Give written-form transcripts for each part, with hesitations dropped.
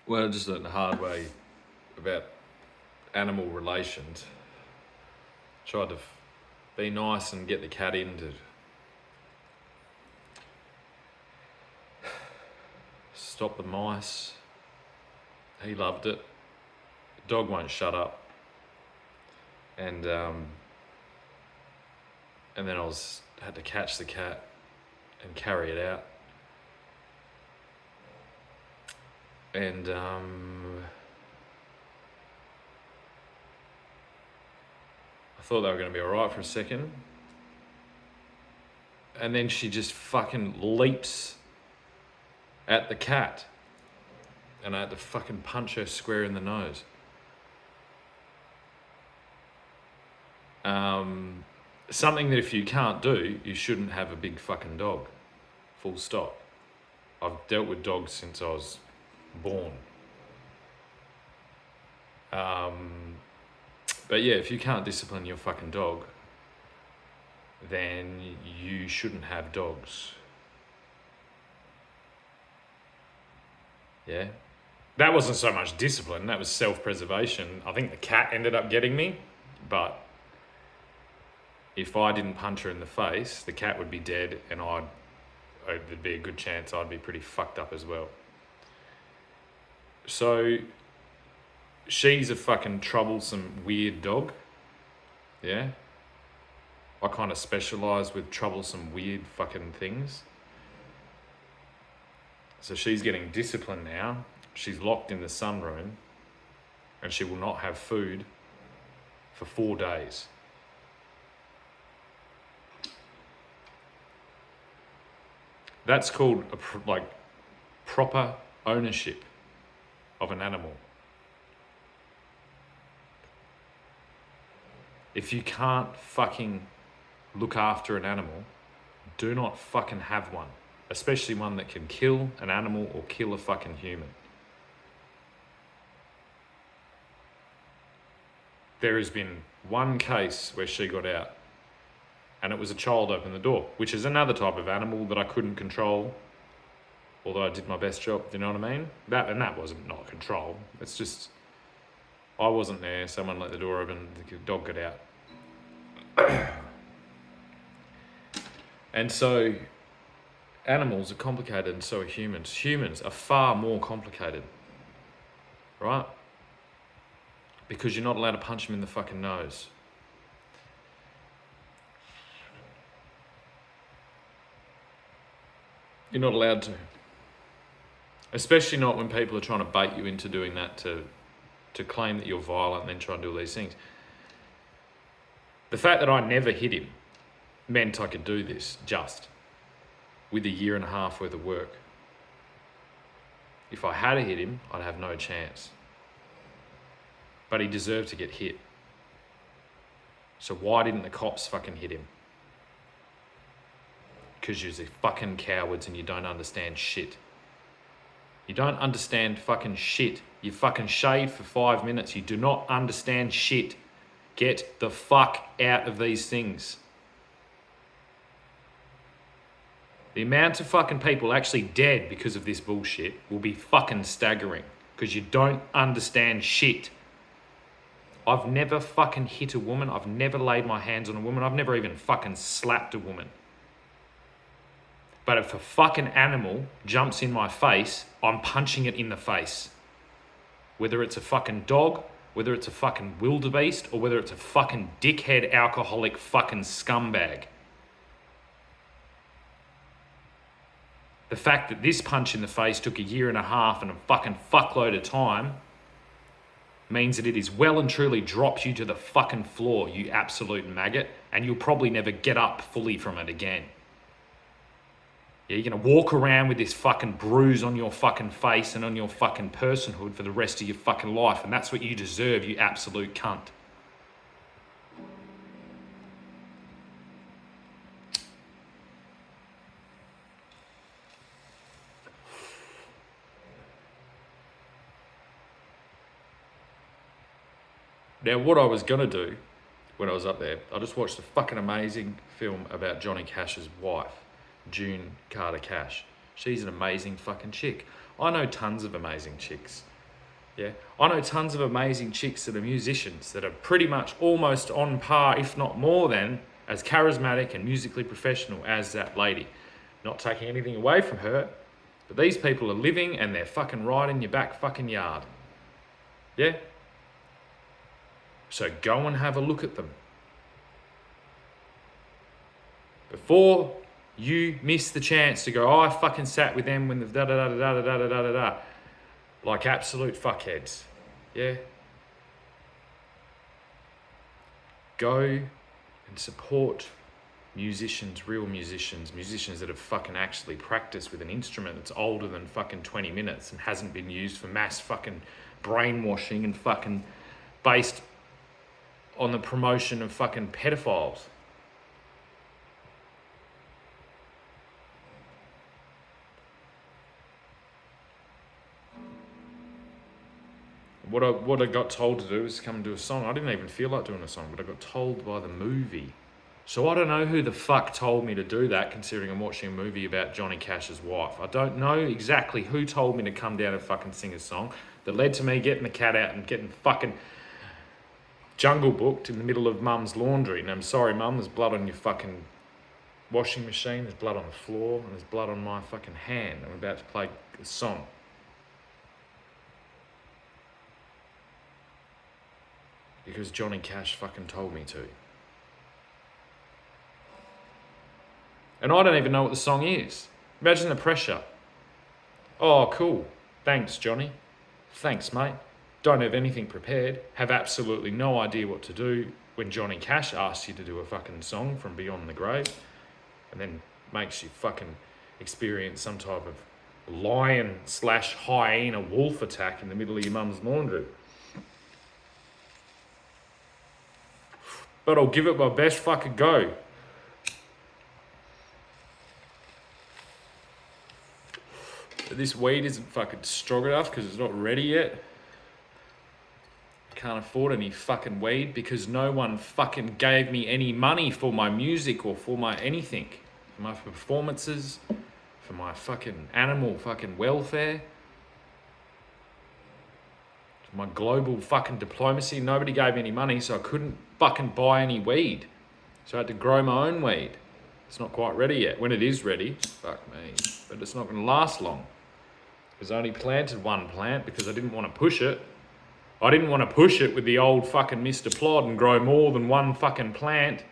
Well, I just learned the hard way about animal relations. Tried to be nice and get the cat in to stop the mice. He loved it. The dog won't shut up. And then had to catch the cat and carry it out. And I thought they were going to be alright for a second. And then she just fucking leaps at the cat. And I had to fucking punch her square in the nose. Something that if you can't do, you shouldn't have a big fucking dog. Full stop. I've dealt with dogs since I was born. But yeah, if you can't discipline your fucking dog, then you shouldn't have dogs. Yeah? That wasn't so much discipline, that was self-preservation. I think the cat ended up getting me, but if I didn't punch her in the face, the cat would be dead and there'd be a good chance I'd be pretty fucked up as well. So, she's a fucking troublesome, weird dog. Yeah? I kind of specialise with troublesome, weird fucking things. So she's getting disciplined now. She's locked in the sunroom and she will not have food for 4 days. That's called proper ownership of an animal. If you can't fucking look after an animal, do not fucking have one. Especially one that can kill an animal or kill a fucking human. There has been one case where she got out and it was a child opened the door, which is another type of animal that I couldn't control, although I did my best job, do you know what I mean? That wasn't not control. It's just, I wasn't there, someone let the door open, the dog got out. And so, animals are complicated and so are humans. Humans are far more complicated, right? Because you're not allowed to punch them in the fucking nose. You're not allowed to. Especially not when people are trying to bait you into doing that to claim that you're violent and then try and do all these things. The fact that I never hit him meant I could do this just with 1.5 years worth of work. If I had hit him, I'd have no chance. But he deserved to get hit. So why didn't the cops fucking hit him? Because you're fucking cowards and you don't understand shit. You don't understand fucking shit. You fucking shaved for 5 minutes. You do not understand shit. Get the fuck out of these things. The amount of fucking people actually dead because of this bullshit will be fucking staggering. Because you don't understand shit. I've never fucking hit a woman. I've never laid my hands on a woman. I've never even fucking slapped a woman. But if a fucking animal jumps in my face, I'm punching it in the face. Whether it's a fucking dog, whether it's a fucking wildebeest, or whether it's a fucking dickhead, alcoholic fucking scumbag. The fact that this punch in the face took 1.5 years and a fucking fuckload of time means that it is well and truly dropped you to the fucking floor, you absolute maggot, and you'll probably never get up fully from it again. Yeah, you're going to walk around with this fucking bruise on your fucking face and on your fucking personhood for the rest of your fucking life, and that's what you deserve, you absolute cunt. Now, what I was going to do when I was up there, I just watched a fucking amazing film about Johnny Cash's wife, June Carter Cash. She's an amazing fucking chick. I know tons of amazing chicks. Yeah, I know tons of amazing chicks that are musicians that are pretty much almost on par, if not more than, as charismatic and musically professional as that lady. Not taking anything away from her, but these people are living and they're fucking right in your back fucking yard. Yeah? So go and have a look at them. Before you miss the chance to go, oh, I fucking sat with them when the da-da-da-da-da-da-da-da-da. Like absolute fuckheads. Yeah? Go and support musicians, real musicians that have fucking actually practiced with an instrument that's older than fucking 20 minutes and hasn't been used for mass fucking brainwashing and fucking based on the promotion of fucking pedophiles. What I got told to do is come and do a song. I didn't even feel like doing a song, but I got told by the movie. So I don't know who the fuck told me to do that, considering I'm watching a movie about Johnny Cash's wife. I don't know exactly who told me to come down and fucking sing a song that led to me getting the cat out and getting fucking Jungle Booked in the middle of mum's laundry. And I'm sorry, mum, there's blood on your fucking washing machine, there's blood on the floor, and there's blood on my fucking hand. I'm about to play a song. Because Johnny Cash fucking told me to. And I don't even know what the song is. Imagine the pressure. Oh, cool. Thanks, Johnny. Thanks, mate. Don't have anything prepared. Have absolutely no idea what to do when Johnny Cash asks you to do a fucking song from beyond the grave and then makes you fucking experience some type of lion/hyena wolf attack in the middle of your mum's laundry. But I'll give it my best fucking go. But this weed isn't fucking strong enough because it's not ready yet. I can't afford any fucking weed because no one fucking gave me any money for my music or for my anything. For my performances, for my fucking animal fucking welfare. My global fucking diplomacy, nobody gave me any money, so I couldn't fucking buy any weed. So I had to grow my own weed. It's not quite ready yet. When it is ready, fuck me. But it's not going to last long. Because I only planted one plant because I didn't want to push it. I didn't want to push it with the old fucking Mr. Plod and grow more than one fucking plant.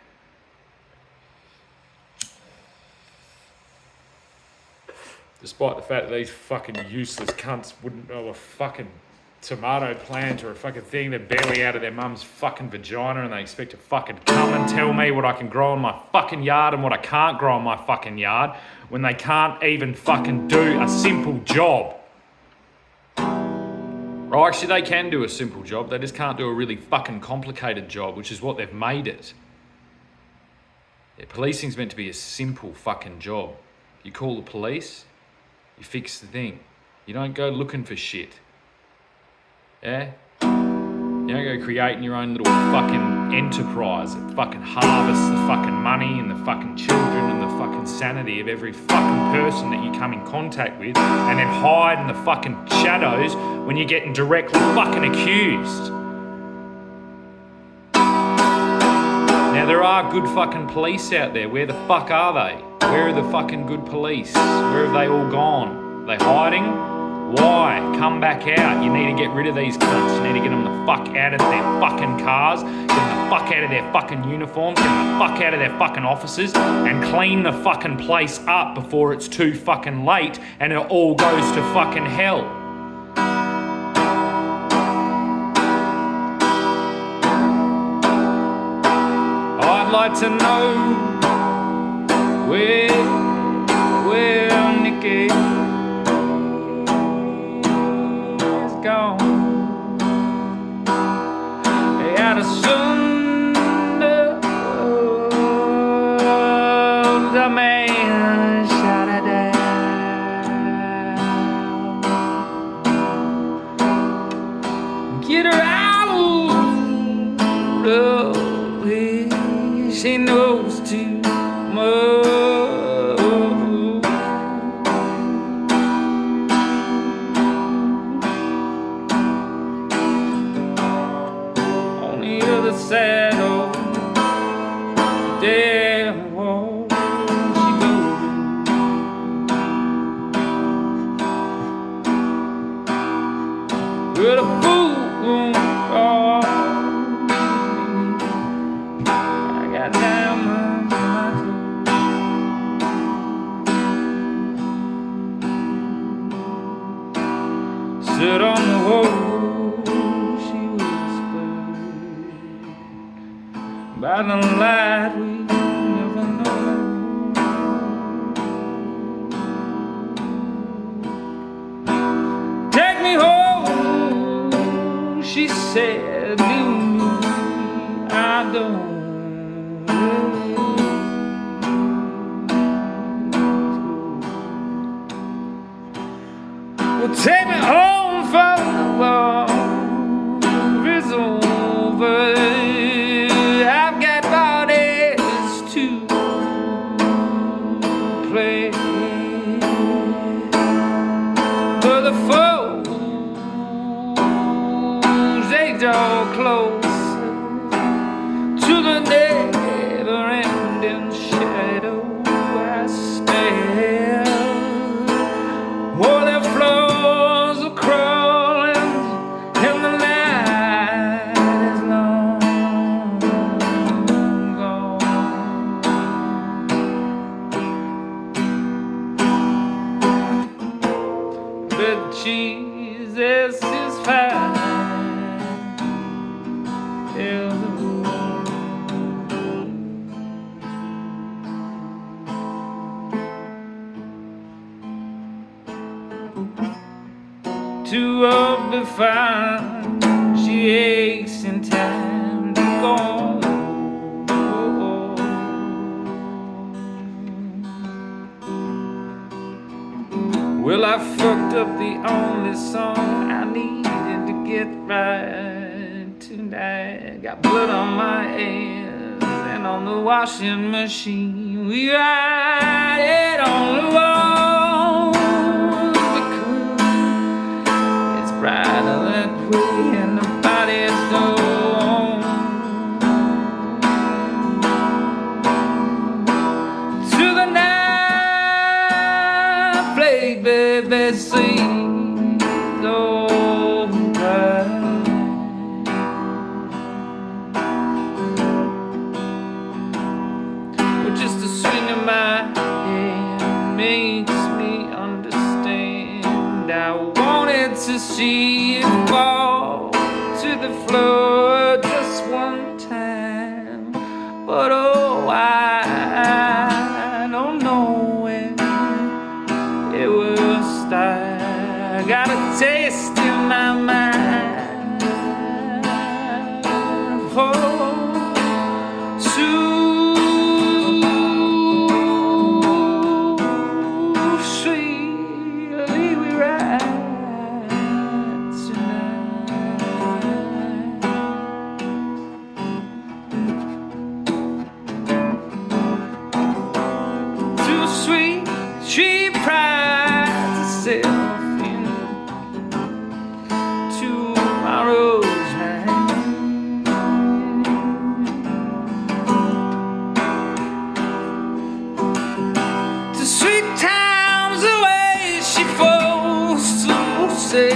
Despite the fact that these fucking useless cunts wouldn't know a fucking tomato plant or a fucking thing. They're barely out of their mum's fucking vagina and they expect to fucking come and tell me what I can grow in my fucking yard and what I can't grow in my fucking yard when they can't even fucking do a simple job. Or actually, they can do a simple job. They just can't do a really fucking complicated job, which is what they've made it. Yeah, policing's meant to be a simple fucking job. You call the police, you fix the thing. You don't go looking for shit. Yeah? You don't go creating your own little fucking enterprise that fucking harvests the fucking money and the fucking children and the fucking sanity of every fucking person that you come in contact with and then hide in the fucking shadows when you're getting directly fucking accused. Now there are good fucking police out there. Where the fuck are they? Where are the fucking good police? Where have they all gone? Are they hiding? Why? Come back out. You need to get rid of these cunts. You need to get them the fuck out of their fucking cars, get them the fuck out of their fucking uniforms, get them the fuck out of their fucking offices, and clean the fucking place up before it's too fucking late and it all goes to fucking hell. I'd like to know where Nicky gone. Out of Sunday, the man shot her down. Get her out of here. She knows too much. But a fool won't fall. I got diamonds in my toes. Sit on the wall, she whispered, by the light we never know. Take me home, she said, leave me, I don't. Well, take me home, for the war is over. I've got bodies to play, but the foes, they draw close to the never-ending shadow I stare. Oh, their floors are crawling and the night is long gone. But Jesus is fine. Too old to find, she aches in time to go. Well, I fucked up the only song I needed to get right tonight. Got blood on my hands and on the washing machine. We ride it on the wall because it's brighter that way and the bodies go on. To the night, play, baby, sing, don't cry. Well, just the swing of my hand makes me understand. I wanted to see it fall to the floor just one time, but oh, I don't know when it will start. I got a taste in my mind for sweetly we ride tonight. Too sweet, she prides herself in tomorrow's night. To sweet times away, she falls to say,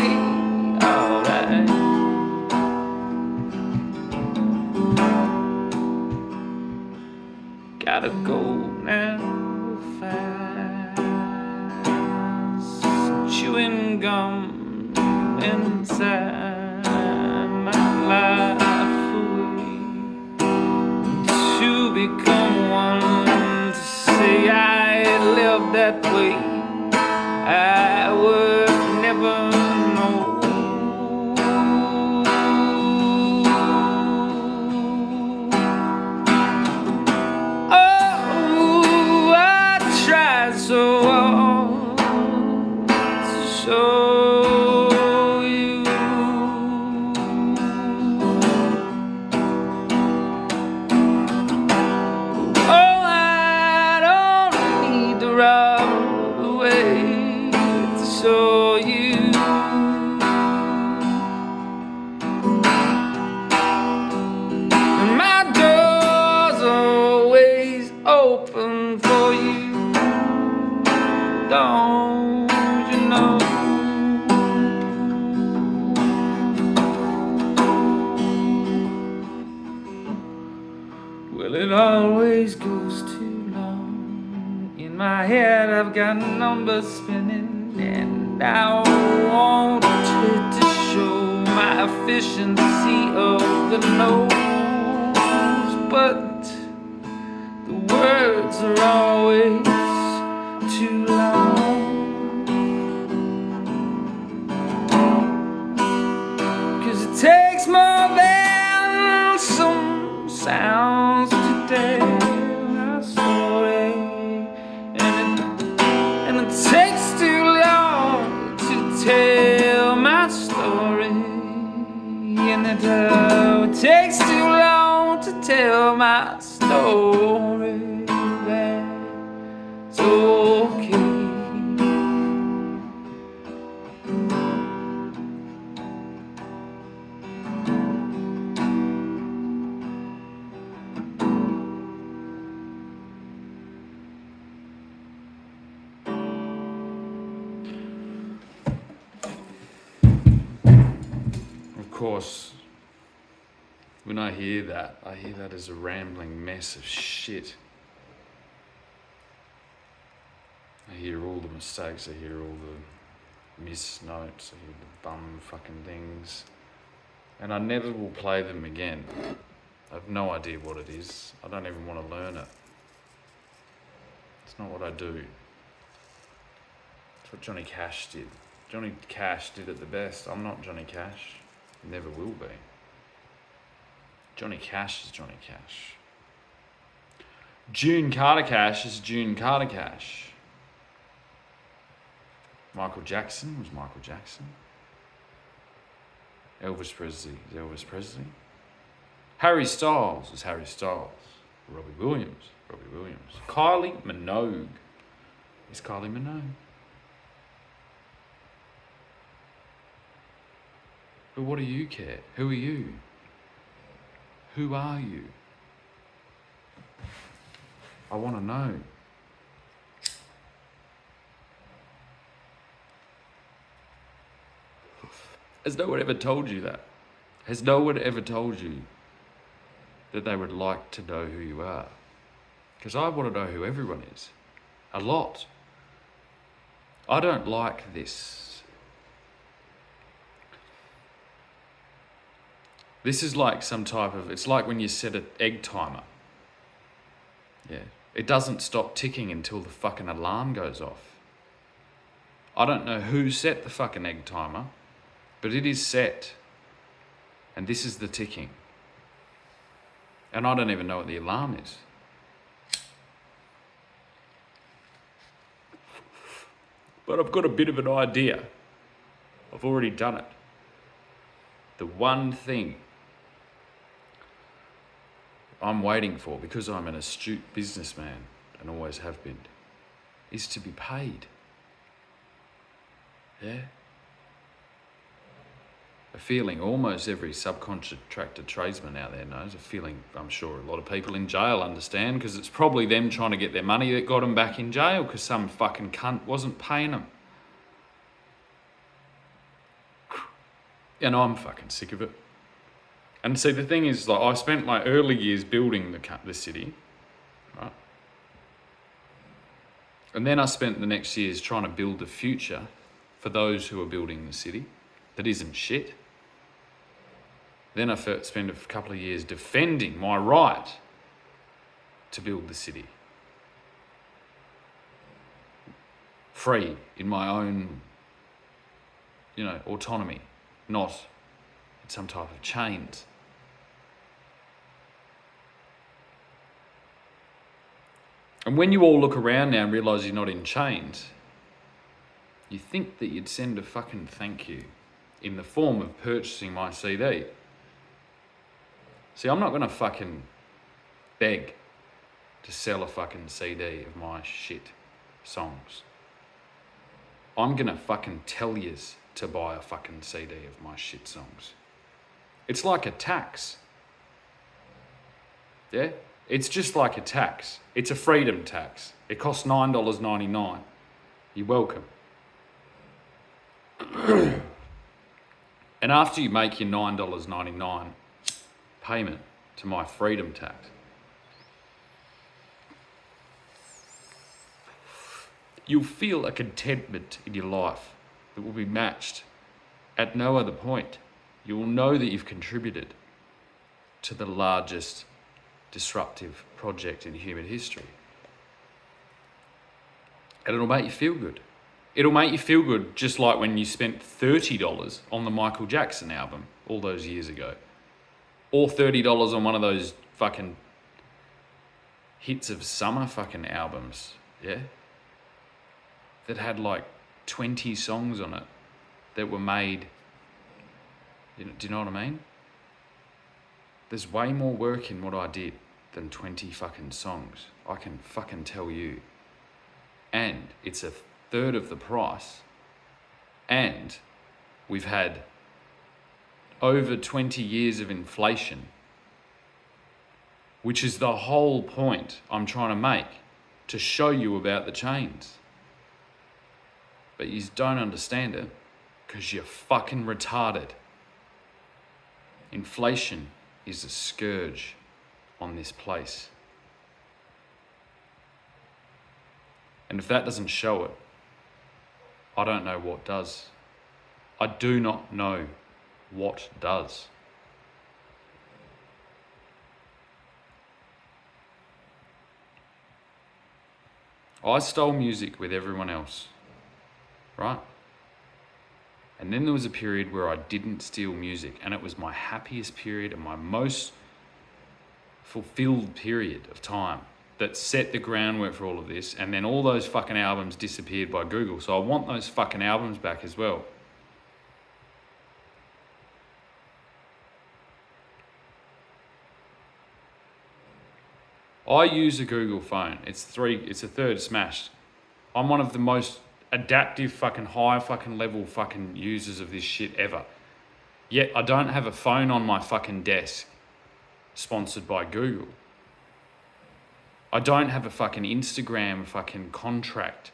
alright. Gotta go now, fast. Chewing gum inside my life away, to become one, to say I lived that way. I would never know. Oh, I tried so hard to show you. Oh, I don't need to run away to show you. It always goes too long. In my head I've got numbers spinning, and I wanted to show my efficiency of the nose, but the words are always too long. 'Cause it takes more than some sounds to tell my story, and it takes too long to tell my story, and it takes too long to tell my story. That's okay. Of course, when I hear that as a rambling mess of shit. I hear all the mistakes, I hear all the miss notes, I hear the bum fucking things, and I never will play them again. I have no idea what it is. I don't even want to learn it. It's not what I do. It's what Johnny Cash did. Johnny Cash did it the best. I'm not Johnny Cash. Never will be. Johnny Cash is Johnny Cash. June Carter Cash is June Carter Cash. Michael Jackson was Michael Jackson. Elvis Presley is Elvis Presley. Harry Styles is Harry Styles. Robbie Williams, Robbie Williams. Kylie Minogue is Kylie Minogue. But what do you care? Who are you? Who are you? I want to know. Has no one ever told you that? Has no one ever told you that they would like to know who you are? Because I want to know who everyone is. A lot. I don't like this. This is like some type of, it's like when you set an egg timer. Yeah. It doesn't stop ticking until the fucking alarm goes off. I don't know who set the fucking egg timer, but it is set. And this is the ticking. And I don't even know what the alarm is. But I've got a bit of an idea. I've already done it. The one thing I'm waiting for, because I'm an astute businessman and always have been, is to be paid. Yeah? A feeling almost every subcontracted tradesman out there knows, a feeling I'm sure a lot of people in jail understand, because it's probably them trying to get their money that got them back in jail because some fucking cunt wasn't paying them. And I'm fucking sick of it. And see, the thing is, like, I spent my early years building the city, right? And then I spent the next years trying to build the future for those who are building the city that isn't shit. Then I spent a couple of years defending my right to build the city. Free in my own, autonomy, not in some type of chains. And when you all look around now and realise you're not in chains, you think that you'd send a fucking thank you in the form of purchasing my CD. See, I'm not going to fucking beg to sell a fucking CD of my shit songs. I'm going to fucking tell yous to buy a fucking CD of my shit songs. It's like a tax. Yeah? It's just like a tax. It's a freedom tax. It costs $9.99. You're welcome. And after you make your $9.99 payment to my freedom tax, you'll feel a contentment in your life that will be matched at no other point. You will know that you've contributed to the largest disruptive project in human history. And it'll make you feel good. It'll make you feel good just like when you spent $30 on the Michael Jackson album all those years ago. Or $30 on one of those fucking hits of summer fucking albums, yeah? That had like 20 songs on it that were made, do you know what I mean? There's way more work in what I did than 20 fucking songs. I can fucking tell you. And it's a third of the price. And we've had over 20 years of inflation, which is the whole point I'm trying to make, to show you about the chains. But you don't understand it because you're fucking retarded. Inflation is a scourge on this place. And if that doesn't show it, I don't know what does. I do not know what does. I stole music with everyone else, right? And then there was a period where I didn't steal music, and it was my happiest period and my most fulfilled period of time that set the groundwork for all of this. And then all those fucking albums disappeared by Google. So I want those fucking albums back as well. I use a Google phone. It's a third smashed. I'm one of the most adaptive fucking high fucking level fucking users of this shit ever. Yet I don't have a phone on my fucking desk sponsored by Google. I don't have a fucking Instagram fucking contract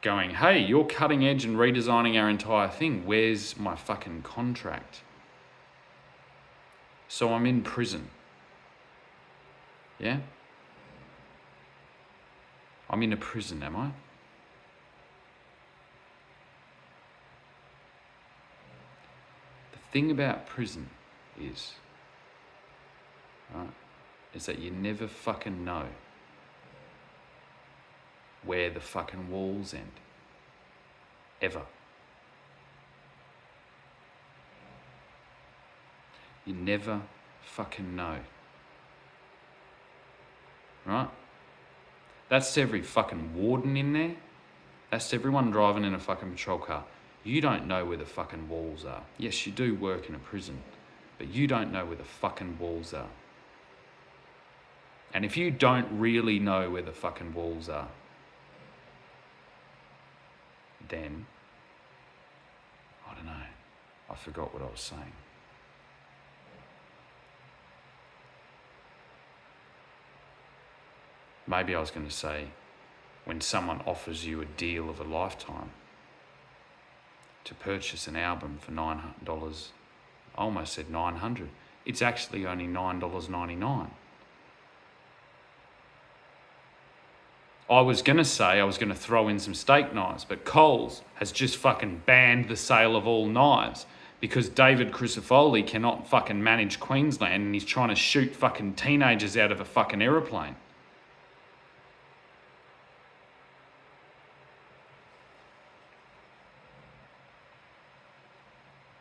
going, hey, you're cutting edge and redesigning our entire thing. Where's my fucking contract? So I'm in prison. Yeah? I'm in a prison, am I? The thing about prison is, right, is that you never fucking know where the fucking walls end. Ever. You never fucking know. Right? That's to every fucking warden in there. That's to everyone driving in a fucking patrol car. You don't know where the fucking walls are. Yes, you do work in a prison, but you don't know where the fucking walls are. And if you don't really know where the fucking walls are, then, I don't know, I forgot what I was saying. Maybe I was going to say, when someone offers you a deal of a lifetime to purchase an album for $900, I almost said $900. It's actually only $9.99. I was going to say I was going to throw in some steak knives, but Coles has just fucking banned the sale of all knives because David Crisafulli cannot fucking manage Queensland and he's trying to shoot fucking teenagers out of a fucking aeroplane.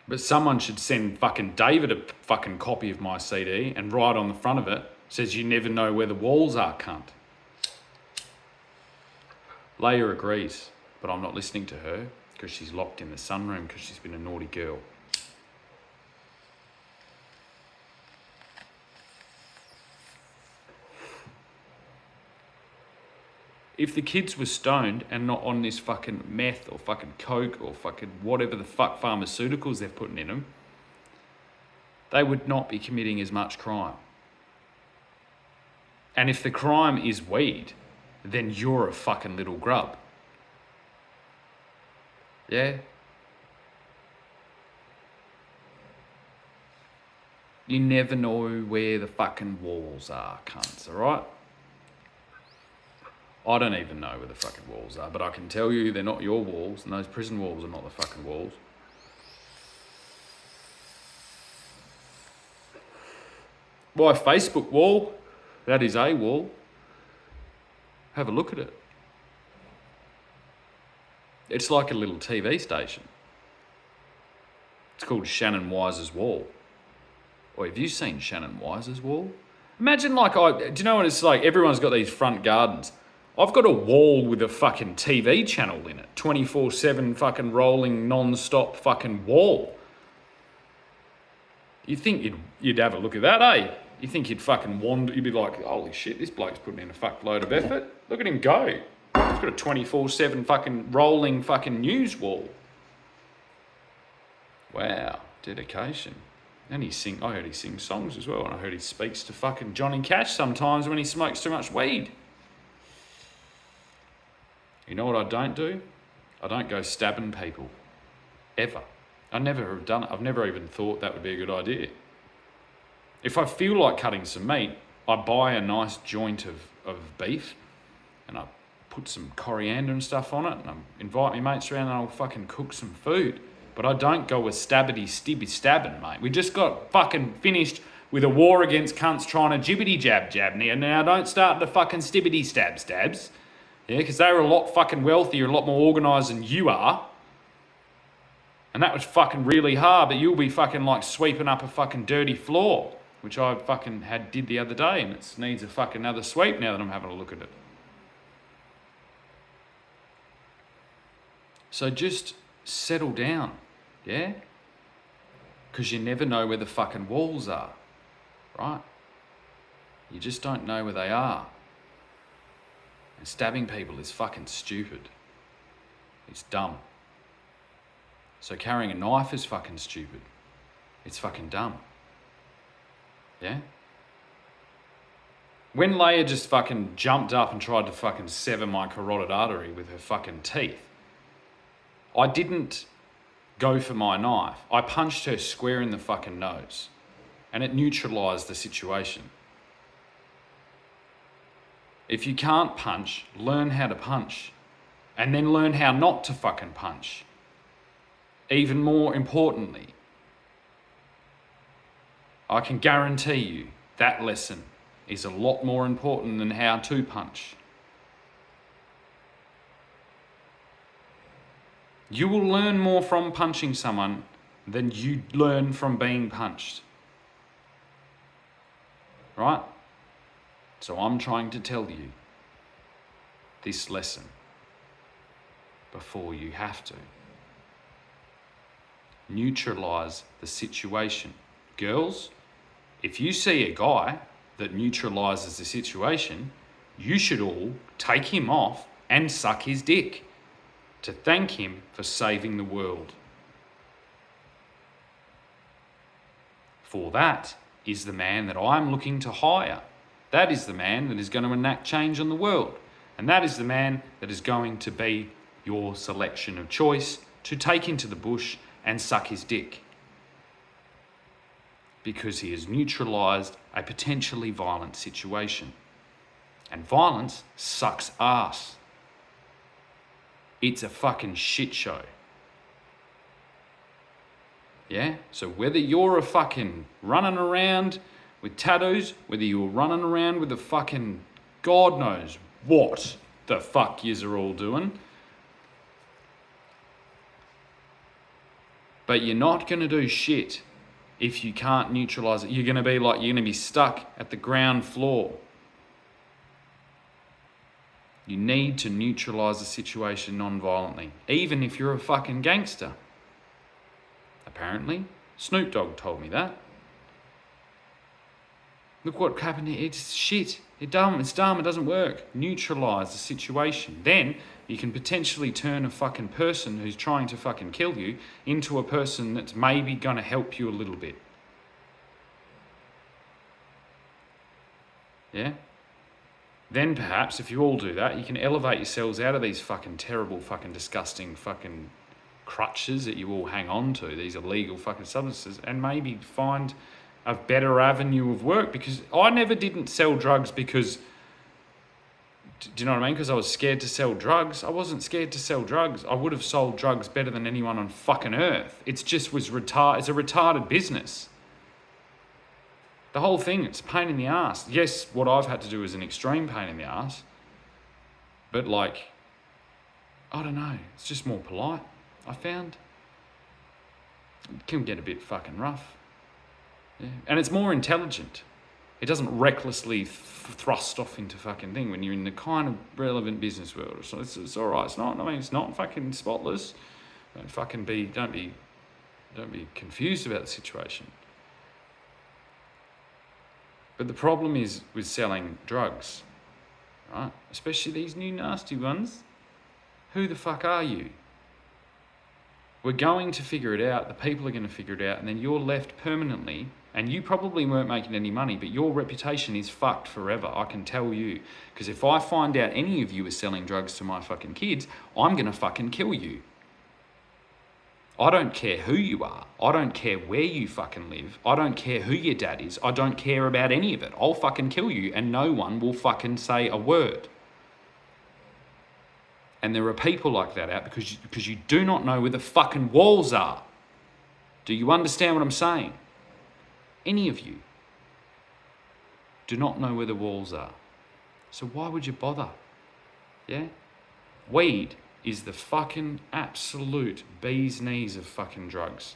But someone should send fucking David a fucking copy of my CD and write on the front of it, says you never know where the walls are, cunt. Leia agrees, but I'm not listening to her because she's locked in the sunroom because she's been a naughty girl. If the kids were stoned and not on this fucking meth or fucking coke or fucking whatever the fuck pharmaceuticals they're putting in them, they would not be committing as much crime. And if the crime is weed, then you're a fucking little grub. Yeah? You never know where the fucking walls are, cunts, alright? I don't even know where the fucking walls are, but I can tell you they're not your walls, and those prison walls are not the fucking walls. Why, Facebook wall? That is a wall. Have a look at it. It's like a little TV station. It's called Shannon Wise's Wall. Or have you seen Shannon Wise's Wall? Imagine do you know what it's like? Everyone's got these front gardens. I've got a wall with a fucking TV channel in it. 24/7 fucking rolling non-stop fucking wall. You think you'd have a look at that, eh? You think you'd fucking wander, you'd be like, holy shit, this bloke's putting in a fuckload of effort. Look at him go. He's got a 24/7 fucking rolling fucking news wall. Wow, dedication. And I heard he sings songs as well, and I heard he speaks to fucking Johnny Cash sometimes when he smokes too much weed. You know what I don't do? I don't go stabbing people. Ever. I never have done it. I've never even thought that would be a good idea. If I feel like cutting some meat, I buy a nice joint of beef and I put some coriander and stuff on it and I invite my mates around and I'll fucking cook some food. But I don't go with stibby stabbing, mate. We just got fucking finished with a war against cunts trying to jibbity jab me, and now don't start the fucking stibbity stabs. Yeah, because they were a lot fucking wealthier, a lot more organised than you are. And that was fucking really hard, but you'll be fucking like sweeping up a fucking dirty floor, which I fucking did the other day, and it needs a fucking another sweep now that I'm having a look at it. So just settle down, yeah? Because you never know where the fucking walls are, right? You just don't know where they are. And stabbing people is fucking stupid. It's dumb. So carrying a knife is fucking stupid. It's fucking dumb. Yeah? When Leia just fucking jumped up and tried to fucking sever my carotid artery with her fucking teeth, I didn't go for my knife. I punched her square in the fucking nose. And it neutralised the situation. If you can't punch, learn how to punch. And then learn how not to fucking punch. Even more importantly, I can guarantee you that lesson is a lot more important than how to punch. You will learn more from punching someone than you learn from being punched. Right? So I'm trying to tell you this lesson before you have to. Neutralise the situation. Girls, if you see a guy that neutralises the situation, you should all take him off and suck his dick to thank him for saving the world. For that is the man that I'm looking to hire. That is the man that is going to enact change on the world. And that is the man that is going to be your selection of choice to take into the bush and suck his dick. Because he has neutralised a potentially violent situation. And violence sucks ass. It's a fucking shit show. Yeah? So whether you're a fucking running around with tattoos, whether you're running around with a fucking God knows what the fuck yous are all doing, but you're not going to do shit if you can't neutralise it. You're going to be stuck at the ground floor. You need to neutralise the situation non-violently, even if you're a fucking gangster. Apparently, Snoop Dogg told me that. Look what happened here. It's shit. It's dumb. It doesn't work. Neutralise the situation. Then you can potentially turn a fucking person who's trying to fucking kill you into a person that's maybe going to help you a little bit. Yeah? Then perhaps, if you all do that, you can elevate yourselves out of these fucking terrible, fucking disgusting fucking crutches that you all hang on to, these illegal fucking substances, and maybe find a better avenue of work. Because I never didn't sell drugs because Do you know what I mean? Because I was scared to sell drugs. I wasn't scared to sell drugs. I would have sold drugs better than anyone on fucking earth. It's just was it's a retarded business. The whole thing, it's a pain in the ass. Yes, what I've had to do is an extreme pain in the ass. But like, I don't know. It's just more polite, I found. It can get a bit fucking rough. Yeah. And it's more intelligent. It doesn't recklessly thrust off into fucking thing when you're in the kind of relevant business world. So it's all right. It's not. I mean, it's not fucking spotless. Don't be confused about the situation. But the problem is with selling drugs, right? Especially these new nasty ones. Who the fuck are you? We're going to figure it out. The people are going to figure it out, and then you're left permanently. And you probably weren't making any money, but your reputation is fucked forever, I can tell you. Because if I find out any of you are selling drugs to my fucking kids, I'm going to fucking kill you. I don't care who you are. I don't care where you fucking live. I don't care who your dad is. I don't care about any of it. I'll fucking kill you and no one will fucking say a word. And there are people like that out because you do not know where the fucking walls are. Do you understand what I'm saying? Any of you do not know where the walls are. So why would you bother? Yeah? Weed is the fucking absolute bee's knees of fucking drugs.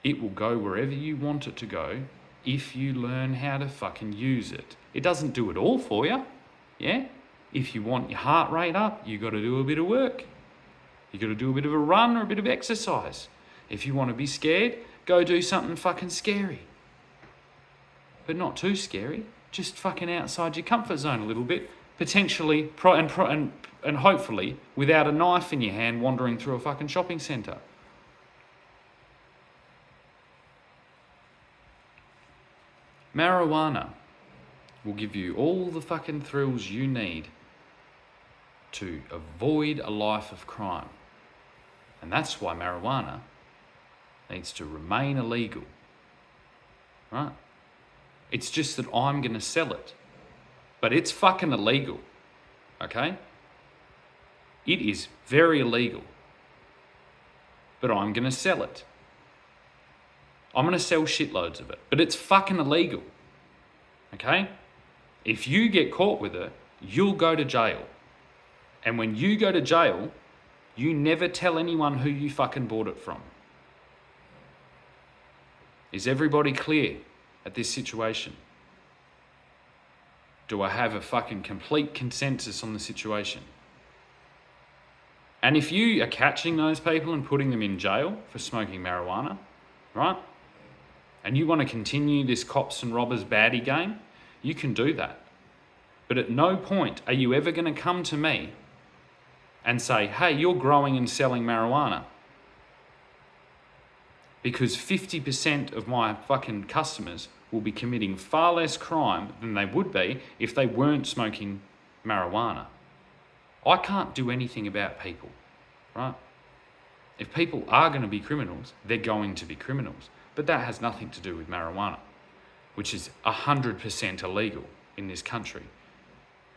It will go wherever you want it to go if you learn how to fucking use it. It doesn't do it all for you. Yeah? If you want your heart rate up, you got to do a bit of work. You got to do a bit of a run or a bit of exercise. If you want to be scared, go do something fucking scary. But not too scary, just fucking outside your comfort zone a little bit, potentially and hopefully without a knife in your hand wandering through a fucking shopping centre. Marijuana will give you all the fucking thrills you need to avoid a life of crime. And that's why marijuana needs to remain illegal, right? It's just that I'm going to sell it. But it's fucking illegal, okay? It is very illegal. But I'm going to sell it. I'm going to sell shitloads of it. But it's fucking illegal, okay? If you get caught with it, you'll go to jail. And when you go to jail, you never tell anyone who you fucking bought it from. Is everybody clear at this situation? Do I have a fucking complete consensus on the situation? And if you are catching those people and putting them in jail for smoking marijuana, right? And you want to continue this cops and robbers baddie game, you can do that. But at no point are you ever going to come to me and say, hey, you're growing and selling marijuana. Because 50% of my fucking customers will be committing far less crime than they would be if they weren't smoking marijuana. I can't do anything about people, right? If people are going to be criminals, they're going to be criminals. But that has nothing to do with marijuana, which is 100% illegal in this country.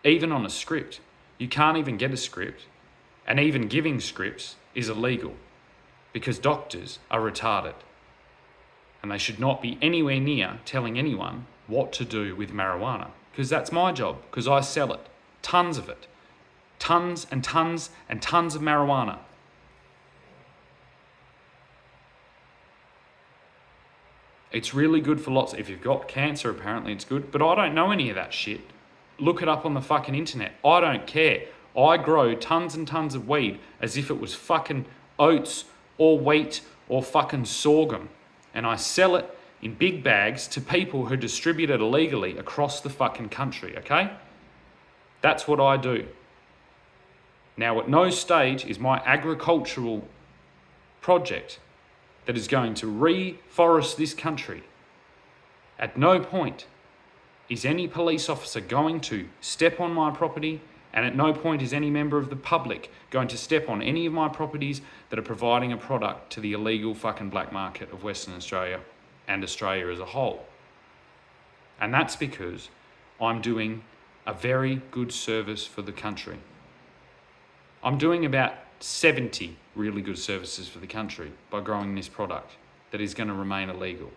Even on a script, you can't even get a script, and even giving scripts is illegal because doctors are retarded. And they should not be anywhere near telling anyone what to do with marijuana, because that's my job, because I sell it. Tons of it. Tons and tons and tons of marijuana. It's really good for lots. If you've got cancer, apparently it's good, but I don't know any of that shit. Look it up on the fucking internet. I don't care. I grow tons and tons of weed as if it was fucking oats or wheat or fucking sorghum. And I sell it in big bags to people who distribute it illegally across the fucking country, okay? That's what I do. Now, at no stage is my agricultural project that is going to reforest this country, at no point is any police officer going to step on my property, and at no point is any member of the public going to step on any of my properties that are providing a product to the illegal fucking black market of Western Australia and Australia as a whole. And that's because I'm doing a very good service for the country. I'm doing about 70 really good services for the country by growing this product that is going to remain illegal.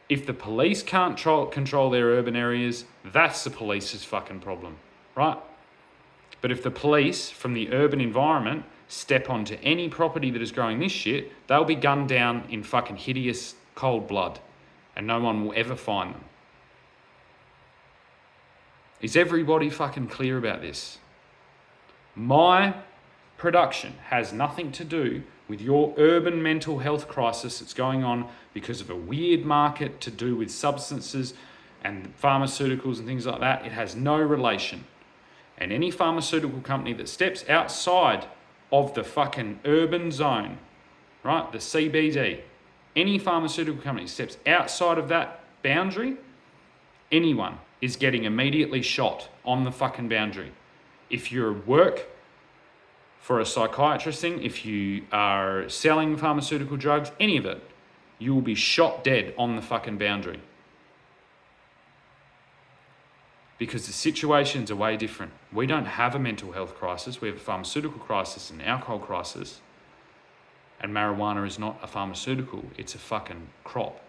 If the police can't control their urban areas, that's the police's fucking problem, right? But if the police from the urban environment step onto any property that is growing this shit, they'll be gunned down in fucking hideous cold blood and no one will ever find them. Is everybody fucking clear about this? My production has nothing to do with your urban mental health crisis that's going on because of a weird market to do with substances and pharmaceuticals and things like that. It has no relation. And any pharmaceutical company that steps outside of the fucking urban zone, right, the CBD, any pharmaceutical company steps outside of that boundary, anyone is getting immediately shot on the fucking boundary. If you work for a psychiatrist thing, if you are selling pharmaceutical drugs, any of it, you will be shot dead on the fucking boundary. Because the situations are way different. We don't have a mental health crisis. We have a pharmaceutical crisis and an alcohol crisis. And marijuana is not a pharmaceutical. It's a fucking crop.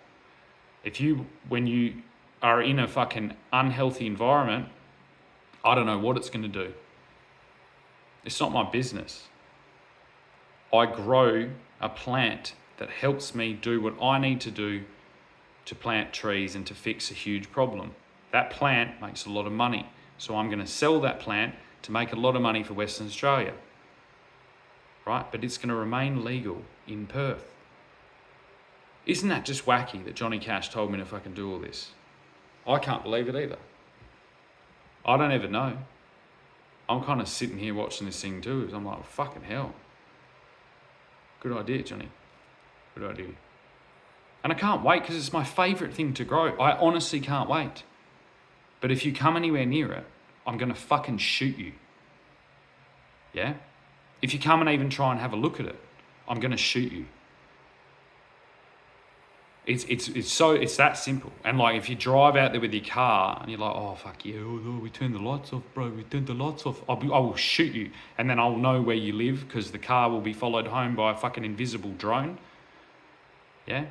When you are in a fucking unhealthy environment, I don't know what it's going to do. It's not my business. I grow a plant that helps me do what I need to do to plant trees and to fix a huge problem. That plant makes a lot of money. So I'm going to sell that plant to make a lot of money for Western Australia. Right? But it's going to remain legal in Perth. Isn't that just wacky that Johnny Cash told me to fucking do all this? I can't believe it either. I don't ever know. I'm kind of sitting here watching this thing too. I'm like, fucking hell. Good idea, Johnny. Good idea. And I can't wait because it's my favourite thing to grow. I honestly can't wait. But if you come anywhere near it, I'm going to fucking shoot you. Yeah? If you come and even try and have a look at it, I'm going to shoot you. It's that simple. And like if you drive out there with your car and you're like, oh fuck yeah, we turned the lights off, bro. We turned the lights off. I will shoot you, and then I'll know where you live because the car will be followed home by a fucking invisible drone. Yeah.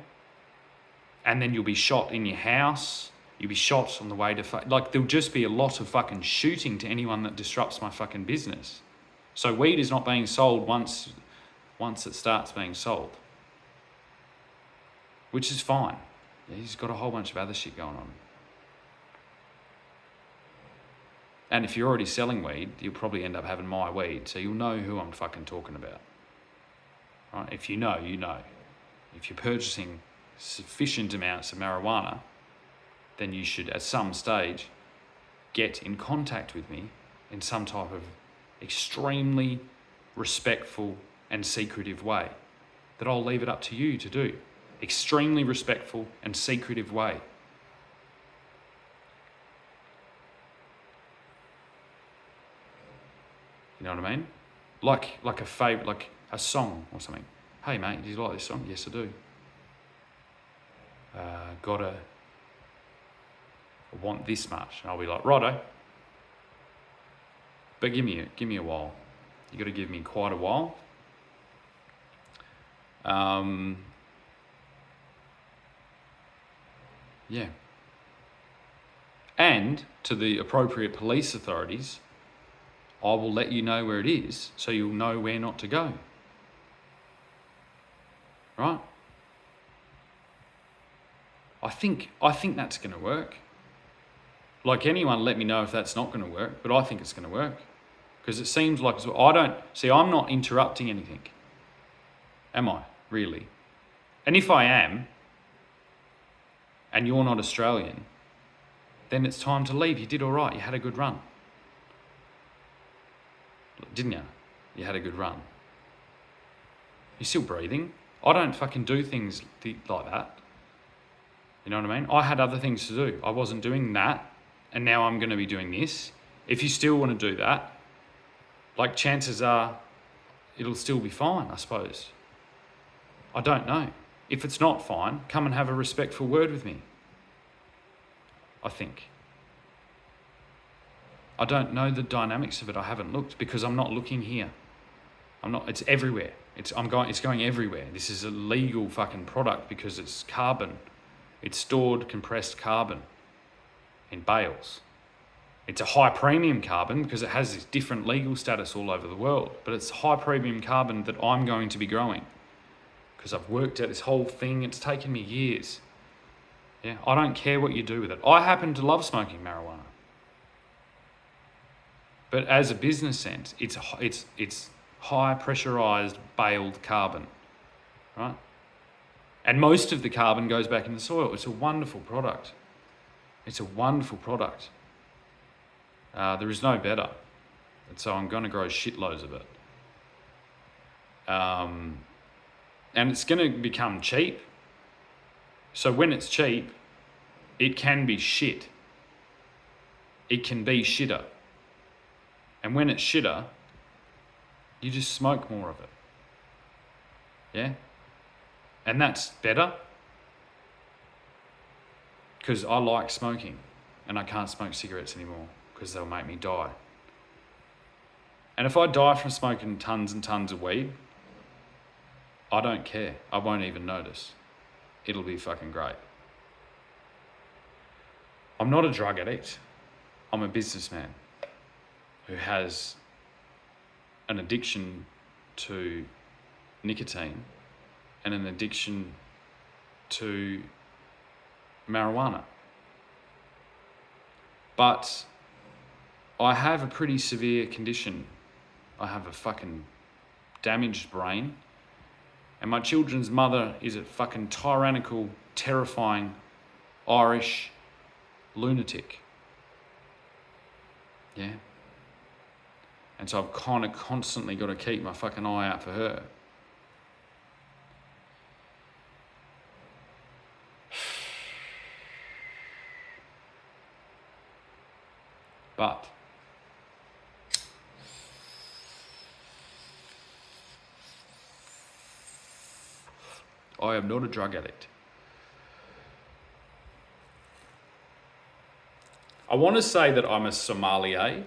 And then you'll be shot in your house. You'll be shot on the way to there'll just be a lot of fucking shooting to anyone that disrupts my fucking business. So weed is not being sold once it starts being sold. Which is fine. He's got a whole bunch of other shit going on. And if you're already selling weed, you'll probably end up having my weed, so you'll know who I'm fucking talking about. Right? If you know, you know. If you're purchasing sufficient amounts of marijuana, then you should, at some stage, get in contact with me in some type of extremely respectful and secretive way that I'll leave it up to you to do. Extremely respectful and secretive way. You know what I mean? Like a favorite, like a song or something. Hey mate, do you like this song? Yes, I do. I want this much. And I'll be like, righto. But give me a while. You got to give me quite a while. Yeah. And to the appropriate police authorities, I will let you know where it is so you'll know where not to go. Right? I think that's going to work. Like anyone, let me know if that's not going to work, but I think it's going to work. Because it seems like, I'm not interrupting anything. Am I? Really? And if I am, and you're not Australian, then it's time to leave. You did all right. You had a good run. Didn't you? You had a good run. You're still breathing. I don't fucking do things like that. You know what I mean? I had other things to do. I wasn't doing that, and now I'm going to be doing this. If you still want to do that, like chances are it'll still be fine, I suppose. I don't know. If it's not fine, come and have a respectful word with me. I think. I don't know the dynamics of it. I haven't looked because I'm not looking here. It's everywhere. It's going everywhere. This is a legal fucking product because it's carbon. It's stored compressed carbon in bales. It's a high premium carbon because it has this different legal status all over the world. But it's high premium carbon that I'm going to be growing because I've worked out this whole thing. It's taken me years. Yeah, I don't care what you do with it. I happen to love smoking marijuana. But as a business sense, it's high pressurized baled carbon, right? And most of the carbon goes back in the soil. It's a wonderful product. It's a wonderful product. There is no better. And so I'm going to grow shitloads of it. And it's going to become cheap. So when it's cheap, it can be shit. It can be shitter. And when it's shitter, you just smoke more of it. Yeah? And that's better. Because I like smoking. And I can't smoke cigarettes anymore. Because they'll make me die. And if I die from smoking tons and tons of weed, I don't care. I won't even notice. It'll be fucking great. I'm not a drug addict. I'm a businessman who has an addiction to nicotine and an addiction to marijuana. But I have a pretty severe condition. I have a fucking damaged brain. And my children's mother is a fucking tyrannical, terrifying Irish lunatic. Yeah? And so I've kind of constantly got to keep my fucking eye out for her. But I am not a drug addict. I want to say that I'm a sommelier,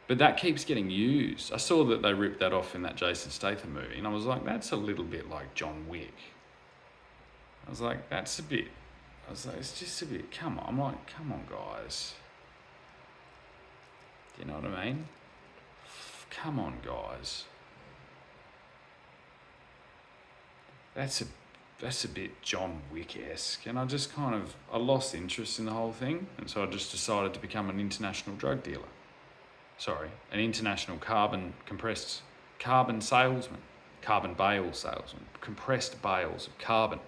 but that keeps getting used. I saw that they ripped that off in that Jason Statham movie, and I was like, that's a little bit like John Wick. I was like, it's just a bit, come on. I'm like, come on, guys. Do you know what I mean? Come on, guys. That's a bit John Wick-esque. And I lost interest in the whole thing. And so I just decided to become an international drug dealer. An international compressed carbon salesman. Carbon bale salesman. Compressed bales of carbon.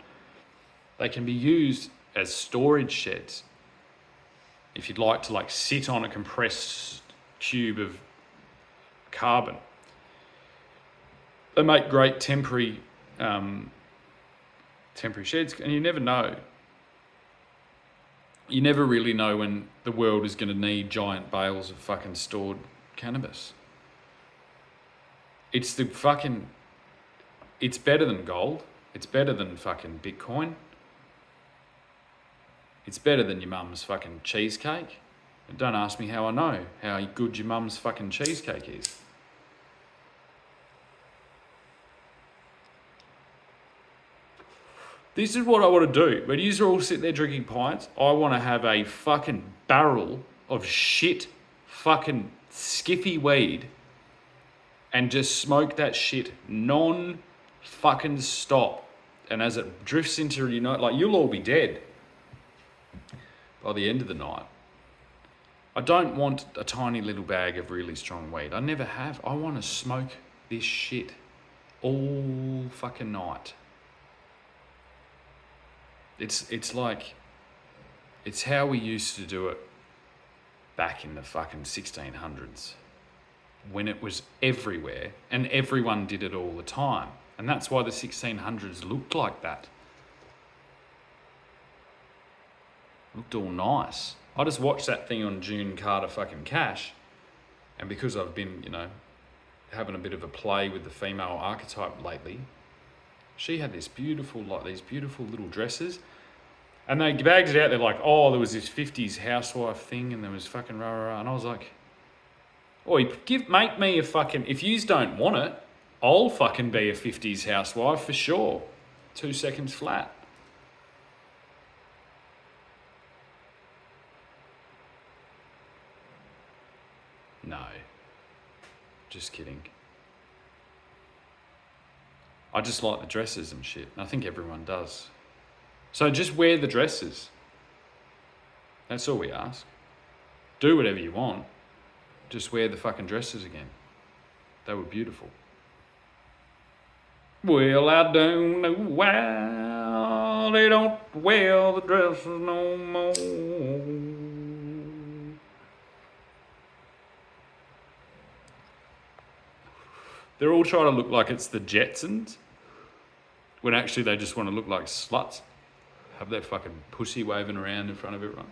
They can be used as storage sheds. If you'd like to sit on a compressed cube of carbon. They make great temporary sheds, and you never know. You never really know when the world is going to need giant bales of fucking stored cannabis. It's better than gold. It's better than fucking Bitcoin. It's better than your mum's fucking cheesecake. And don't ask me how I know how good your mum's fucking cheesecake is. This is what I want to do. When you all sit there drinking pints, I want to have a fucking barrel of shit fucking skiffy weed and just smoke that shit non-fucking stop. And as it drifts into, you'll all be dead by the end of the night. I don't want a tiny little bag of really strong weed. I never have. I want to smoke this shit all fucking night. It's how we used to do it back in the fucking 1600s when it was everywhere and everyone did it all the time. And that's why the 1600s looked like that. Looked all nice. I just watched that thing on June Carter fucking Cash, and because I've been, having a bit of a play with the female archetype lately, she had these beautiful little dresses, and they bagged it out there like, oh, there was this 50s housewife thing, and there was fucking rah, rah, rah, and I was like, Or make me a fucking, if yous don't want it, I'll fucking be a 50s housewife for sure. 2 seconds flat. No. Just kidding. I just like the dresses and shit. I think everyone does. So just wear the dresses. That's all we ask. Do whatever you want. Just wear the fucking dresses again. They were beautiful. Well, I don't know why they don't wear the dresses no more. They're all trying to look like it's the Jetsons, when actually they just want to look like sluts. Have their fucking pussy waving around in front of everyone.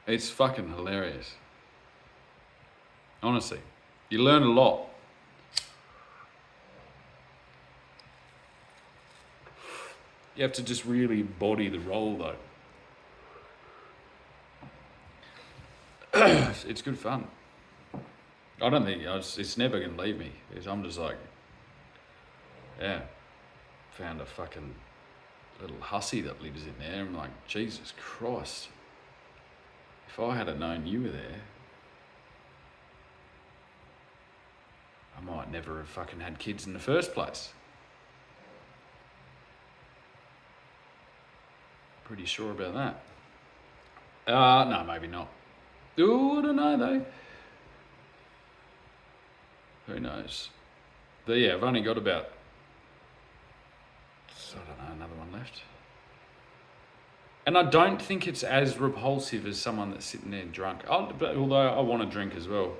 It's fucking hilarious. Honestly, you learn a lot. You have to just really embody the role, though. It's good fun. I don't think it's never going to leave me. I'm just like, yeah, found a fucking little hussy that lives in there. I'm like, Jesus Christ. If I had known you were there, I might never have fucking had kids in the first place. Pretty sure about that. No, maybe not. Ooh, I don't know though. Who knows? But yeah, I've only got about, I don't know, another one left. And I don't think it's as repulsive as someone that's sitting there drunk. Although I want to drink as well.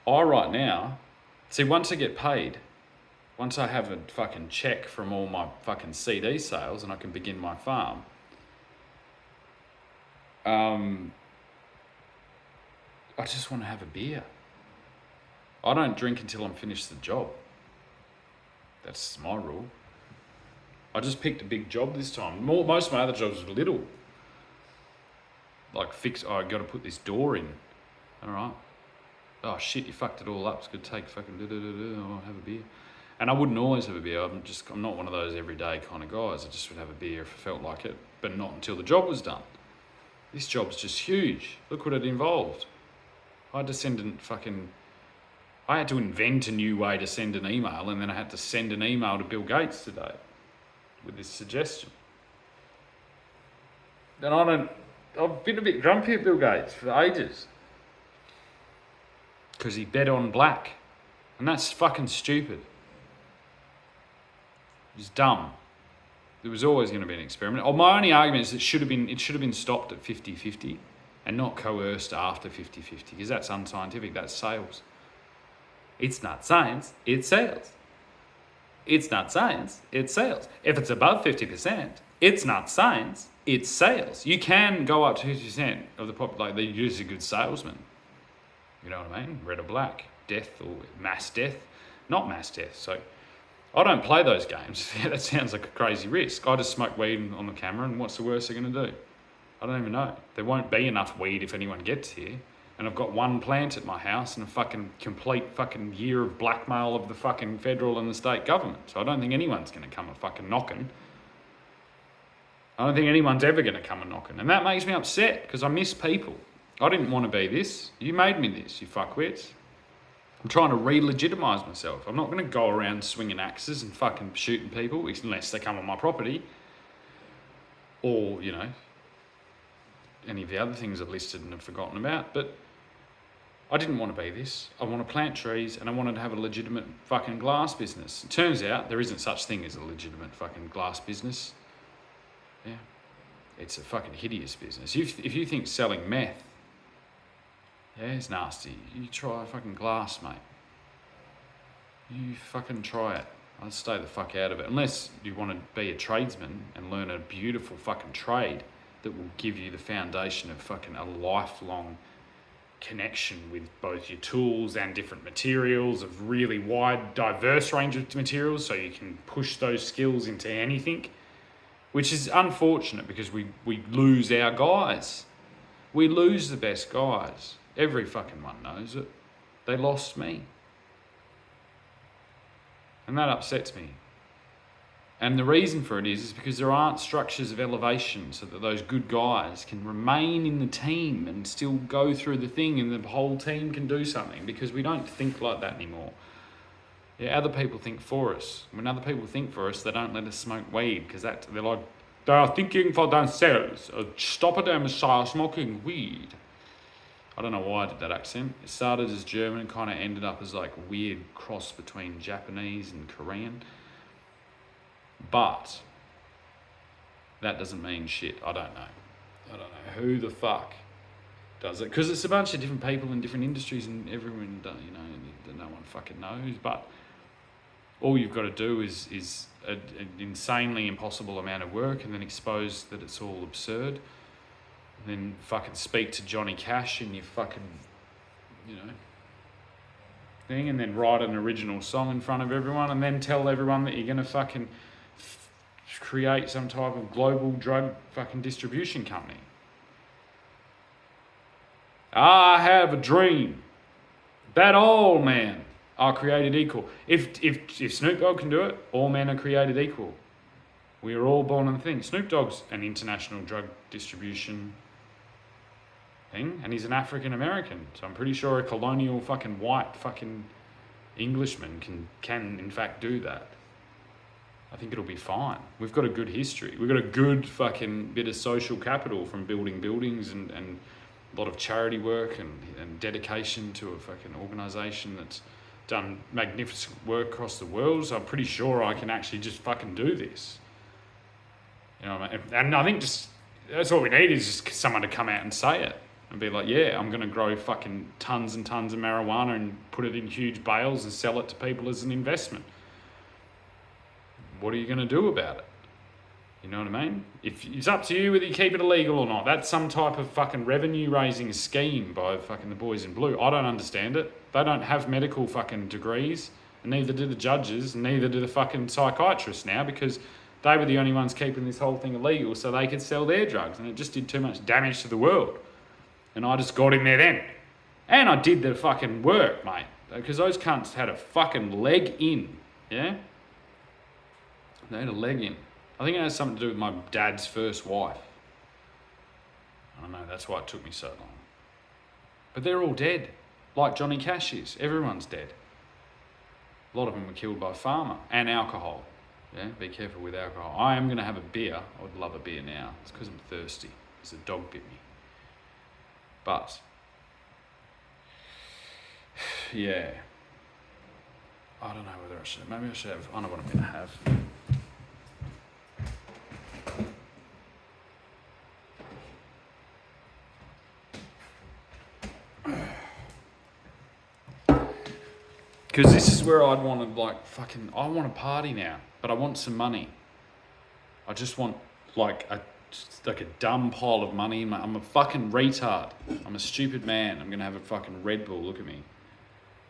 Right now, see, once I get paid, once I have a fucking check from all my fucking CD sales and I can begin my farm, I just want to have a beer. I don't drink until I'm finished the job. That's my rule. I just picked a big job this time. Most of my other jobs were little. Like I got to put this door in. All right. Oh shit, you fucked it all up. It's going to take fucking I'll have a beer. And I wouldn't always have a beer. I'm not one of those everyday kind of guys. I just would have a beer if I felt like it, but not until the job was done. This job's just huge. Look what it involved. I had to invent a new way to send an email, and then I had to send an email to Bill Gates today with this suggestion. And I've been a bit grumpy at Bill Gates for ages. Because he bet on black. And that's fucking stupid. It's dumb. There was always going to be an experiment. My only argument is it should have been stopped at 50-50 and not coerced after 50-50, because that's unscientific, that's sales. It's not science, it's sales. It's not science, it's sales. If it's above 50%, it's not science, it's sales. You can go up to 50% of the population. They're usually a good salesman. You know what I mean? Red or black, death or mass death, not mass death. So I don't play those games. That sounds like a crazy risk. I just smoke weed on the camera, and what's the worst they're going to do? I don't even know. There won't be enough weed if anyone gets here. And I've got one plant at my house and a fucking complete fucking year of blackmail of the fucking federal and the state government. So I don't think anyone's going to come and fucking knocking. I don't think anyone's ever going to come and knocking. And that makes me upset because I miss people. I didn't want to be this. You made me this, you fuckwits. I'm trying to re-legitimise myself. I'm not going to go around swinging axes and fucking shooting people unless they come on my property. Or, you know, any of the other things I've listed and have forgotten about. But I didn't want to be this. I want to plant trees and I wanted to have a legitimate fucking glass business. It turns out there isn't such thing as a legitimate fucking glass business. Yeah. It's a fucking hideous business. If you think selling meth, yeah, it's nasty. You try fucking glass, mate. You fucking try it. I'd stay the fuck out of it. Unless you want to be a tradesman and learn a beautiful fucking trade that will give you the foundation of fucking a lifelong connection with both your tools and different materials, of really wide, diverse range of materials, so you can push those skills into anything. which is unfortunate because we lose our guys. We lose the best guys. Every fucking one knows it. They lost me. And that upsets me. And the reason for it is because there aren't structures of elevation so that those good guys can remain in the team and still go through the thing and the whole team can do something, because we don't think like that anymore. Yeah, other people think for us. When other people think for us, they don't let us smoke weed because they're like, they are thinking for themselves. Stop them smoking weed. I don't know why I did that accent. It started as German and kind of ended up as like a weird cross between Japanese and Korean. But that doesn't mean shit. I don't know who the fuck does it, because it's a bunch of different people in different industries and everyone, no one fucking knows. But all you've got to do is an insanely impossible amount of work and then expose that it's all absurd. And then fucking speak to Johnny Cash in your fucking, thing, and then write an original song in front of everyone and then tell everyone that you're going to fucking create some type of global drug fucking distribution company. I have a dream that all men are created equal. If Snoop Dogg can do it, all men are created equal. We are all born in the thing. Snoop Dogg's an international drug distribution thing, and he's an African American, so I'm pretty sure a colonial fucking white fucking Englishman can in fact do that. I think it'll be fine. We've got a good history. We've got a good fucking bit of social capital from building buildings and a lot of charity work and dedication to a fucking organisation that's done magnificent work across the world. So I'm pretty sure I can actually just fucking do this. You know what I mean? And I think just that's all we need is just someone to come out and say it and be like, yeah, I'm going to grow fucking tons and tons of marijuana and put it in huge bales and sell it to people as an investment. What are you going to do about it? You know what I mean? If it's up to you whether you keep it illegal or not. That's some type of fucking revenue raising scheme by fucking the boys in blue. I don't understand it. They don't have medical fucking degrees, and neither do the judges, and neither do the fucking psychiatrists now, because they were the only ones keeping this whole thing illegal so they could sell their drugs, and it just did too much damage to the world. And I just got in there then. And I did the fucking work, mate, because those cunts had a fucking leg in, yeah? They had a leg in. I think it has something to do with my dad's first wife. I don't know, that's why it took me so long. But they're all dead, like Johnny Cash is. Everyone's dead. A lot of them were killed by pharma and alcohol. Yeah, be careful with alcohol. I am going to have a beer. I would love a beer now. It's because I'm thirsty. Because the dog bit me. But, yeah. I don't know whether I should. Maybe I should have. I know what I'm going to have. Because this is where I'd want to, like, fucking, I want to party now, but I want some money. I just want, like a dumb pile of money. I'm a fucking retard. I'm a stupid man. I'm going to have a fucking Red Bull. Look at me.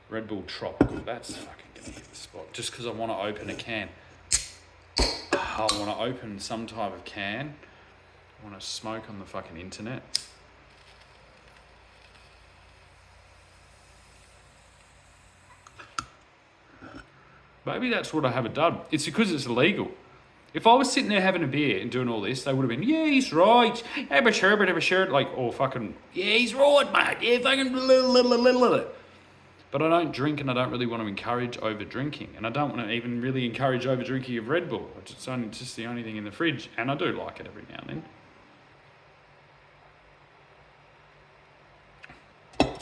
Red Bull Tropical. That's fucking going to hit the spot. Just because I want to open a can. I want to open some type of can. I want to smoke on the fucking internet. Maybe that's what I haven't done. It's because it's illegal. If I was sitting there having a beer and doing all this, they would have been, yeah, he's right. Have a shirt. Like, oh, fucking, yeah, he's right, mate. Yeah, fucking, But I don't drink, and I don't really want to encourage over drinking. And I don't want to even really encourage over drinking of Red Bull. It's just the only thing in the fridge. And I do like it every now and then.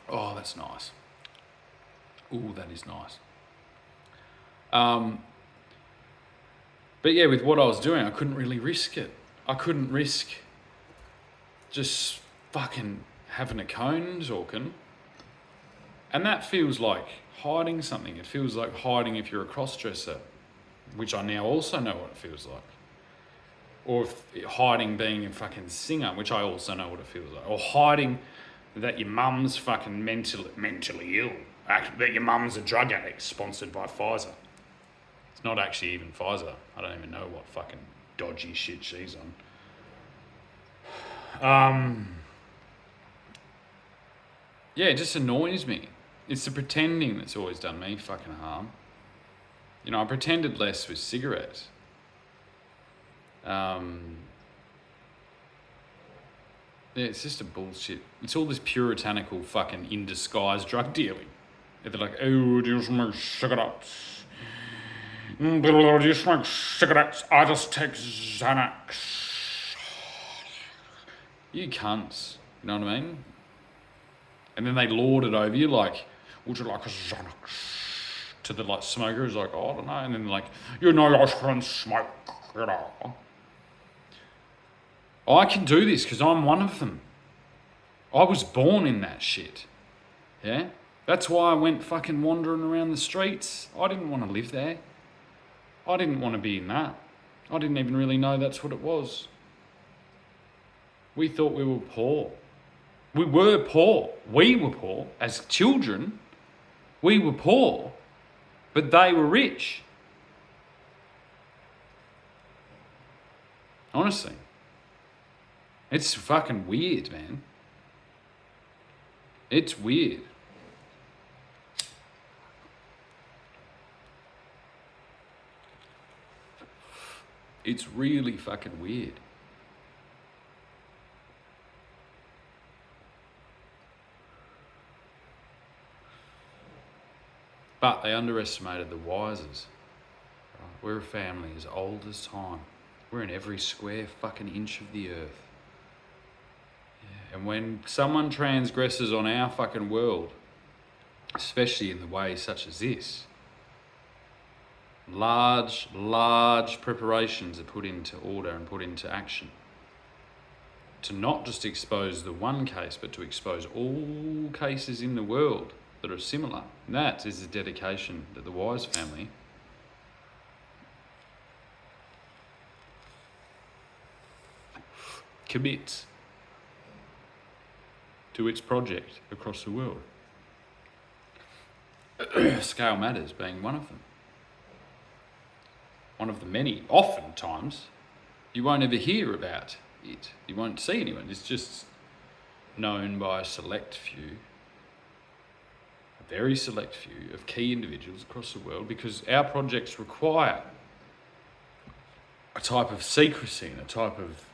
Oh, that's nice. Ooh, that is nice. But yeah, with what I was doing, I couldn't really risk it. I couldn't risk just fucking having a cone talking. And that feels like hiding something. It feels like hiding if you're a cross-dresser, which I now also know what it feels like. Or hiding being a fucking singer, which I also know what it feels like. Or hiding that your mum's fucking mentally ill. That your mum's a drug addict sponsored by Pfizer. It's not actually even Pfizer. I don't even know what fucking dodgy shit she's on. Yeah, it just annoys me. It's the pretending that's always done me fucking harm. You know, I pretended less with cigarettes. Yeah, it's just a bullshit. It's all this puritanical fucking in disguise drug dealing. They're like, oh, do you smoke cigarettes? Do you smoke cigarettes? I just take Xanax. You cunts. You know what I mean? And then they lord it over you like, would you like a Xanax? To the like smoker who's like, oh, I don't know. And then like, you know I shouldn't smoke. You know. I can do this because I'm one of them. I was born in that shit. Yeah? That's why I went fucking wandering around the streets. I didn't want to live there. I didn't want to be in that. I didn't even really know that's what it was. We thought we were poor. We were poor. We were poor. As children, we were poor. But they were rich. Honestly. It's fucking weird, man. It's weird. It's really fucking weird. But they underestimated the wisers. We're a family as old as time. We're in every square fucking inch of the earth. Yeah. And when someone transgresses on our fucking world, especially in the way such as this, large preparations are put into order and put into action to not just expose the one case, but to expose all cases in the world that are similar. And that is the dedication that the Wise family commits to its project across the world. Scale Matters being one of them. One of the many. Oftentimes, you won't ever hear about it. You won't see anyone. It's just known by a select few, a very select few of key individuals across the world, because our projects require a type of secrecy and a type of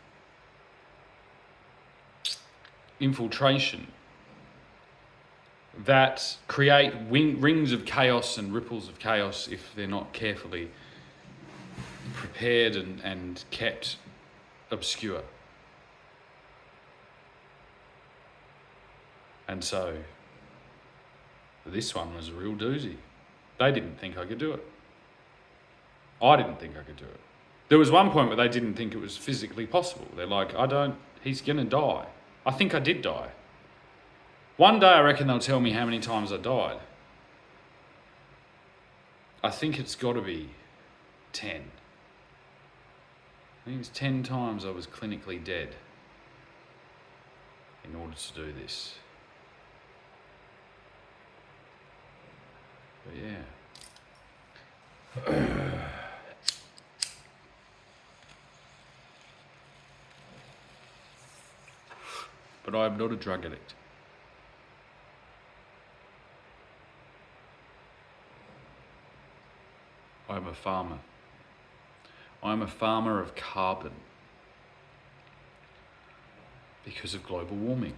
infiltration that create rings of chaos and ripples of chaos if they're not carefully prepared and kept obscure. And so this one was a real doozy. They didn't think I could do it. I didn't think I could do it. There was one point where they didn't think it was physically possible. They're like, he's gonna die. I think I did die. One day I reckon they'll tell me how many times I died. I think it's got to be 10. I think it's 10 times I was clinically dead in order to do this. But yeah. But I am not a drug addict. I am a farmer. I am a farmer of carbon because of global warming.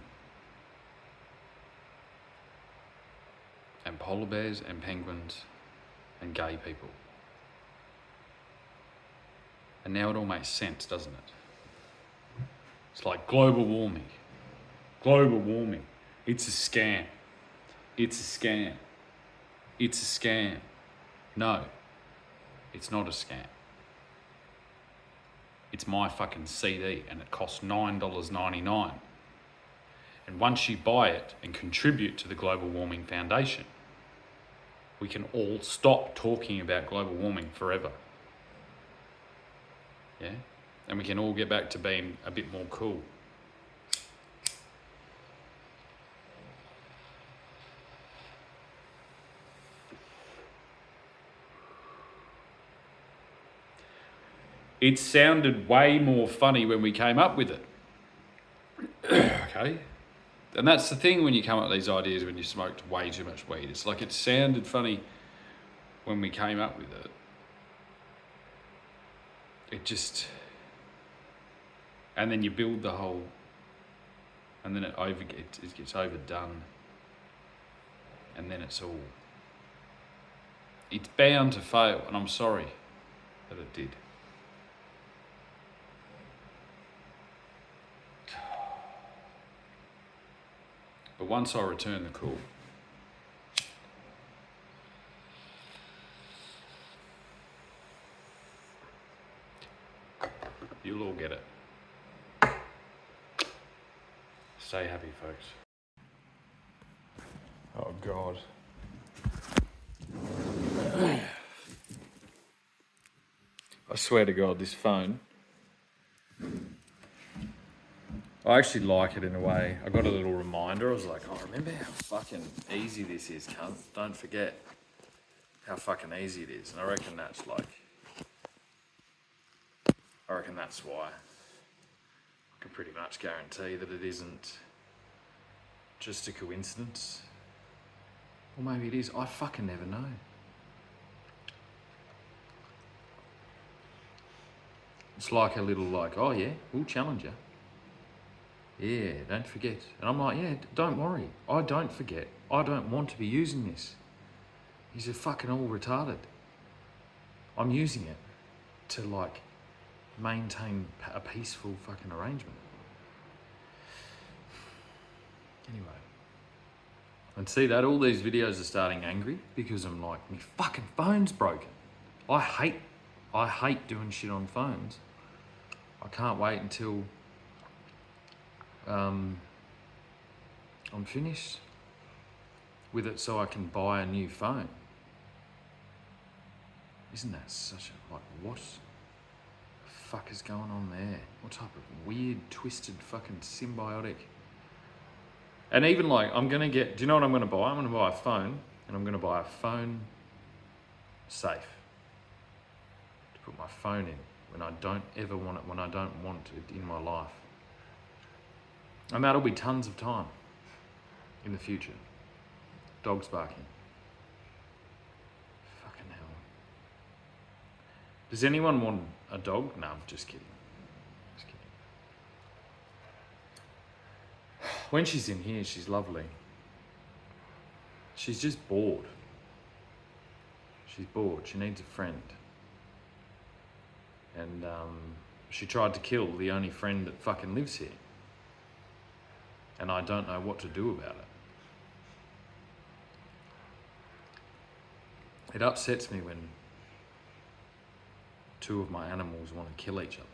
And polar bears and penguins and gay people. And now it all makes sense, doesn't it? It's like global warming. Global warming. It's a scam. It's a scam. It's a scam. No, it's not a scam. It's my fucking CD and it costs $9.99. And once you buy it and contribute to the Global Warming Foundation, we can all stop talking about global warming forever. Yeah? And we can all get back to being a bit more cool. It sounded way more funny when we came up with it. Okay? And that's the thing when you come up with these ideas when you smoked way too much weed. It's like it sounded funny when we came up with it. It just... And then you build the whole... And then it gets overdone. And then it's all... It's bound to fail, and I'm sorry that it did. But once I return the call, you'll all get it. Stay happy, folks. Oh, God. I swear to God, this phone... I actually like it in a way. I got a little reminder. I was like, oh, remember how fucking easy this is, cunt? Don't forget how fucking easy it is. And I reckon that's why. I can pretty much guarantee that it isn't just a coincidence. Or maybe it is. I fucking never know. It's like a little like, oh yeah, we'll challenge you. Yeah, don't forget. And I'm like, yeah, don't worry. I don't forget. I don't want to be using this. He's a fucking all retarded. I'm using it to like maintain a peaceful fucking arrangement. Anyway. And see that all these videos are starting angry because I'm like, my fucking phone's broken. I hate doing shit on phones. I can't wait until I'm finished with it so I can buy a new phone. Isn't that such a, like, what the fuck is going on there? What type of weird, twisted, fucking symbiotic? And even like, do you know what I'm gonna buy? I'm gonna buy a phone, and I'm gonna buy a phone safe to put my phone in when I don't ever want it, when I don't want it in my life. And that'll be tons of time in the future. Dogs barking. Fucking hell. Does anyone want a dog? No, I'm just kidding. Just kidding. When she's in here, she's lovely. She's just bored. She's bored. She needs a friend. And she tried to kill the only friend that fucking lives here. And I don't know what to do about it. It upsets me when two of my animals want to kill each other.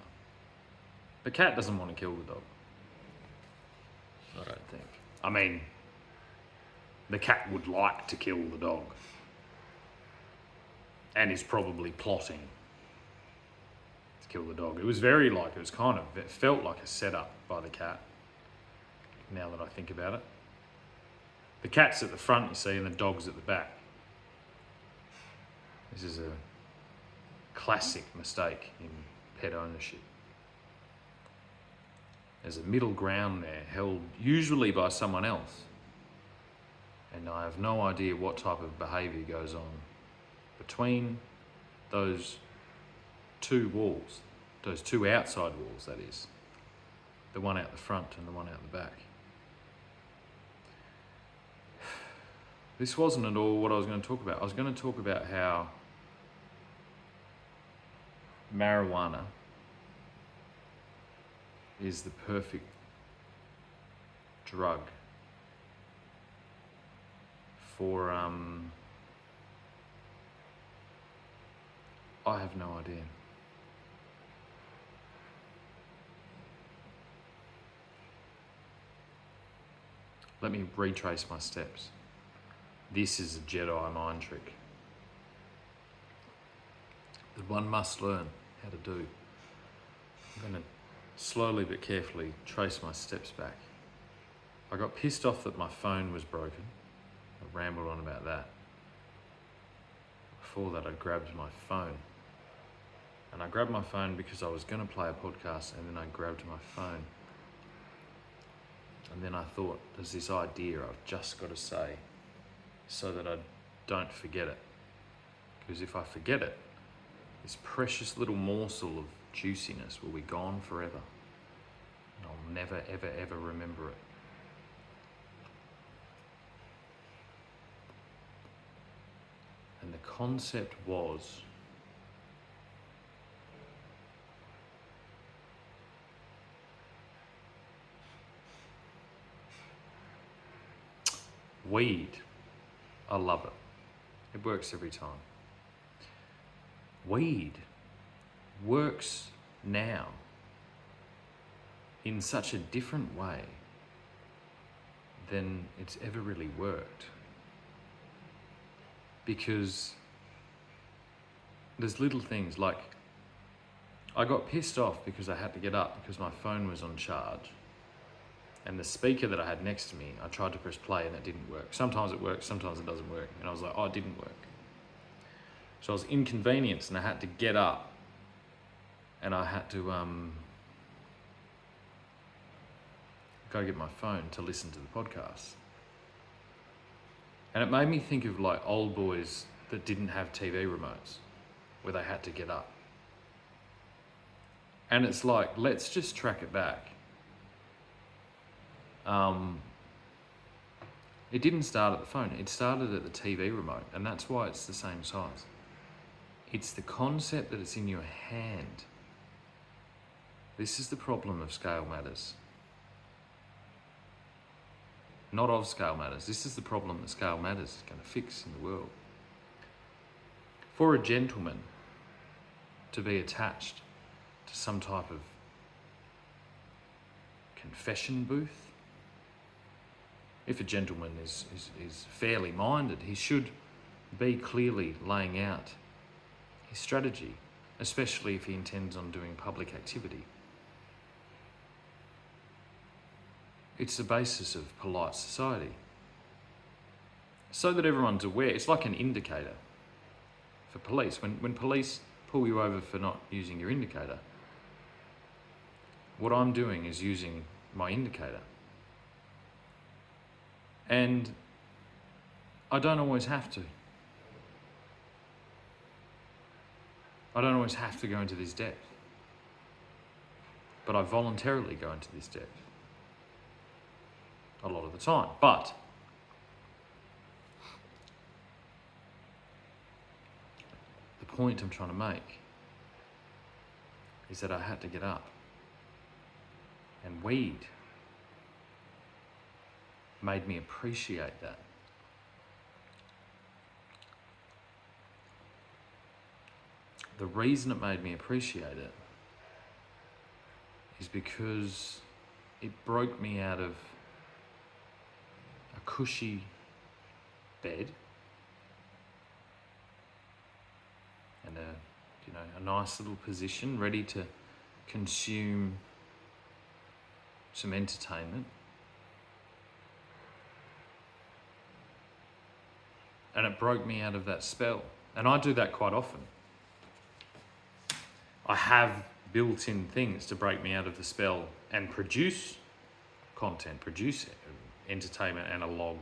The cat doesn't want to kill the dog. I don't think. I mean, the cat would like to kill the dog. And is probably plotting to kill the dog. It was it felt like a setup by the cat. Now that I think about it. The cat's at the front, you see, and the dog's at the back. This is a classic mistake in pet ownership. There's a middle ground there, held usually by someone else. And I have no idea what type of behaviour goes on between those two walls, those two outside walls, that is. The one out the front and the one out the back. This wasn't at all what I was going to talk about. I was going to talk about how marijuana is the perfect drug for, I have no idea. Let me retrace my steps. This is a Jedi mind trick that one must learn how to do. I'm going to slowly but carefully trace my steps back. I got pissed off that my phone was broken. I rambled on about that. Before that, I grabbed my phone And I grabbed my phone because I was going to play a podcast, and then I grabbed my phone. And then I thought, there's this idea I've just got to say so that I don't forget it. Because if I forget it, this precious little morsel of juiciness will be gone forever. And I'll never, ever, ever remember it. And the concept was weed. I love it. It works every time. Weed works now in such a different way than it's ever really worked. Because there's little things like, I got pissed off because I had to get up because my phone was on charge. And the speaker that I had next to me, I tried to press play and it didn't work. Sometimes it works, sometimes it doesn't work. And I was like, oh, it didn't work. So I was inconvenienced and I had to get up and I had to go get my phone to listen to the podcast. And it made me think of like old boys that didn't have TV remotes, where they had to get up. And it's like, let's just track it back. It didn't start at the phone, it started at the TV remote, and that's why it's the same size. It's the concept that it's in your hand. This is the problem of Scale Matters. Not of Scale Matters. This is the problem that Scale Matters is going to fix in the world. For a gentleman to be attached to some type of confession booth, if a gentleman is fairly minded, he should be clearly laying out his strategy, especially if he intends on doing public activity. It's the basis of polite society. So that everyone's aware, it's like an indicator for police. When police pull you over for not using your indicator, what I'm doing is using my indicator. And I don't always have to. I don't always have to go into this depth. But I voluntarily go into this depth a lot of the time. But the point I'm trying to make is that I had to get up. And weed made me appreciate that. The reason it made me appreciate it is because it broke me out of a cushy bed and a nice little position ready to consume some entertainment. And it broke me out of that spell. And I do that quite often. I have built-in things to break me out of the spell and produce content, produce entertainment and a log,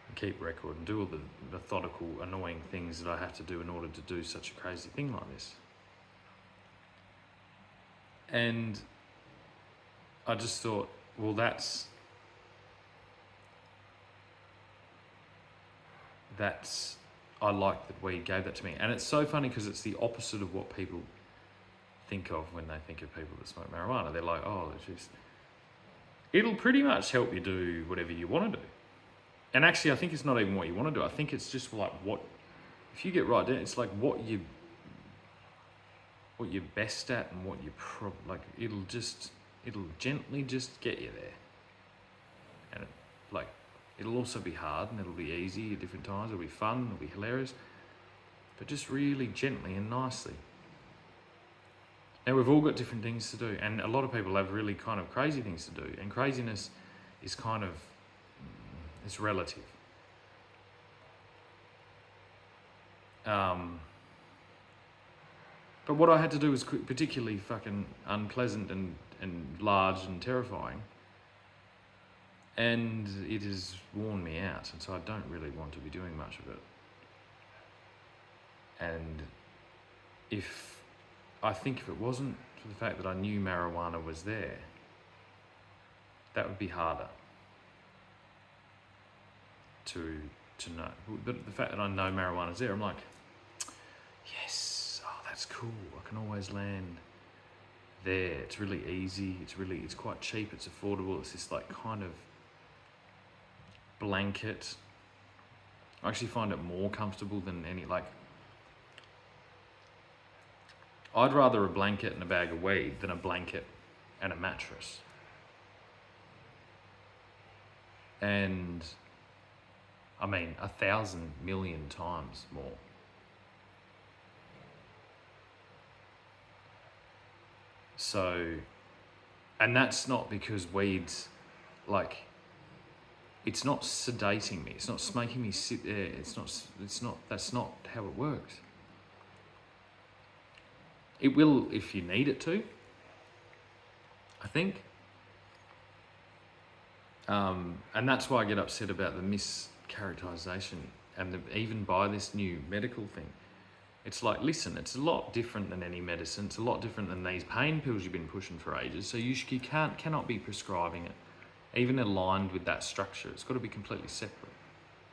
and keep record and do all the methodical, annoying things that I have to do in order to do such a crazy thing like this. And I just thought, well, I like that weed gave that to me. And it's so funny because it's the opposite of what people think of when they think of people that smoke marijuana. They're like, oh, it'll pretty much help you do whatever you want to do. And actually, I think it's not even what you want to do. I think it's just like if you get right down, it's like what you're best at and what it'll gently just get you there. And it'll also be hard and it'll be easy at different times. It'll be fun, it'll be hilarious, but just really gently and nicely. Now, we've all got different things to do, and a lot of people have really kind of crazy things to do, and craziness is it's relative. But what I had to do was particularly fucking unpleasant and large and terrifying. And it has worn me out, and so I don't really want to be doing much of it. And I think if it wasn't for the fact that I knew marijuana was there, that would be harder to know. But the fact that I know marijuana's there, I'm like, yes, oh, that's cool. I can always land there. It's really easy. It's quite cheap. It's affordable. It's this like kind of blanket. I actually find it more comfortable than any, like, I'd rather a blanket and a bag of weed than a blanket and a mattress. And I mean, 1,000 million times more. So, and that's not because weed's like, it's not sedating me. It's not making me sit there. That's not how it works. It will if you need it to, I think. And that's why I get upset about the mischaracterization and even by this new medical thing. It's like, listen, it's a lot different than any medicine. It's a lot different than these pain pills you've been pushing for ages. So you cannot be prescribing it, even aligned with that structure. It's got to be completely separate.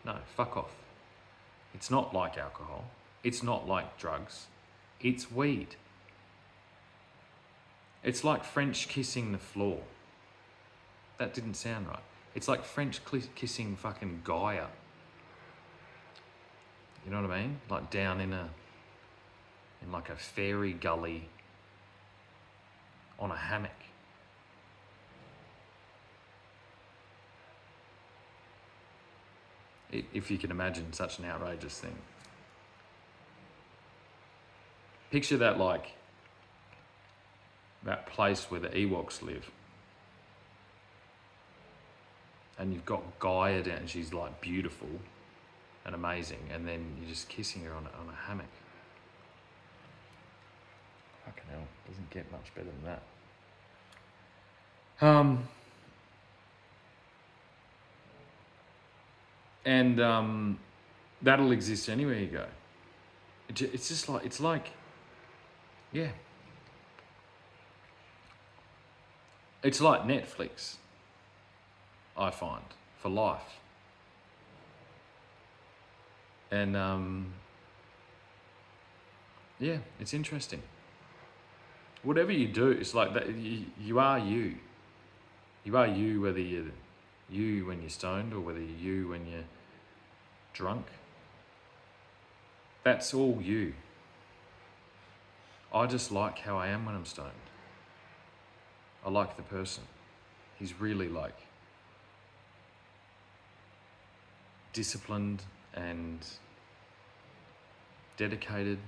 No, fuck off. It's not like alcohol. It's not like drugs. It's weed. It's like French kissing the floor. That didn't sound right. It's like French kissing fucking Gaia. You know what I mean? Like down in like a fairy gully on a hammock. If you can imagine such an outrageous thing. Picture that like that place where the Ewoks live. And you've got Gaia down, and she's like beautiful and amazing, and then you're just kissing her on a hammock. Fucking hell, doesn't get much better than that. And that'll exist anywhere you go. It's just like, it's like, yeah. It's like Netflix, I find, for life. And yeah, it's interesting. Whatever you do, it's like that. You are you. You are you, whether you're you when you're stoned or whether you're you when you're drunk. That's all you. I just like how I am when I'm stoned. I like the person. He's really like disciplined and dedicated,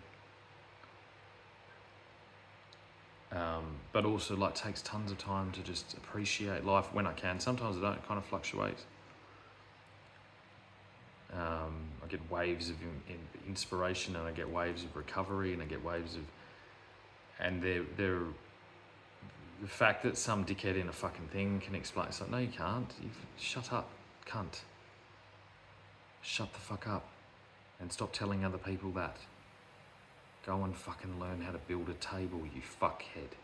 but also like takes tons of time to just appreciate life when I can. Sometimes I don't, it kind of fluctuates. I get waves of inspiration, and I get waves of recovery, and I get waves of, and they're the fact that some dickhead in a fucking thing can explain. It's like, no, you can't. Shut up, cunt. Shut the fuck up and stop telling other people that. Go and fucking learn how to build a table, you fuckhead.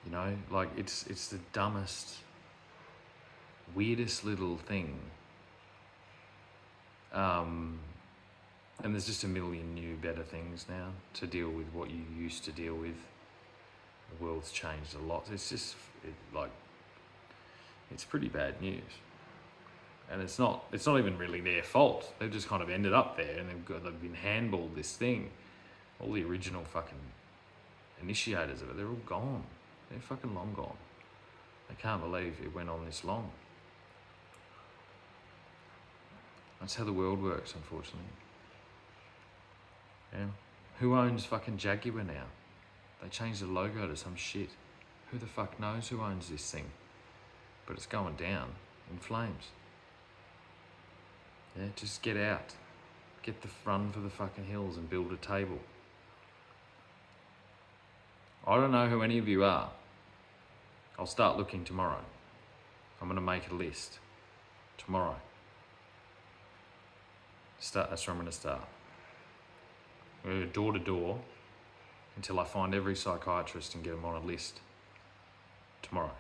You know, like it's the dumbest, weirdest little thing. And there's just a million new, better things now to deal with what you used to deal with. The world's changed a lot. It's just it's pretty bad news. And it's not even really their fault. They've just kind of ended up there, and they've been handballed this thing. All the original fucking initiators of it, they're all gone. They're fucking long gone. I can't believe it went on this long. That's how the world works, unfortunately. Yeah. Who owns fucking Jaguar now? They changed the logo to some shit. Who the fuck knows who owns this thing? But it's going down in flames. Yeah, just get out. Get the run for the fucking hills and build a table. I don't know who any of you are. I'll start looking tomorrow. I'm going to make a list tomorrow. That's where I'm going to start. I'm going to go door to door until I find every psychiatrist and get them on a list tomorrow.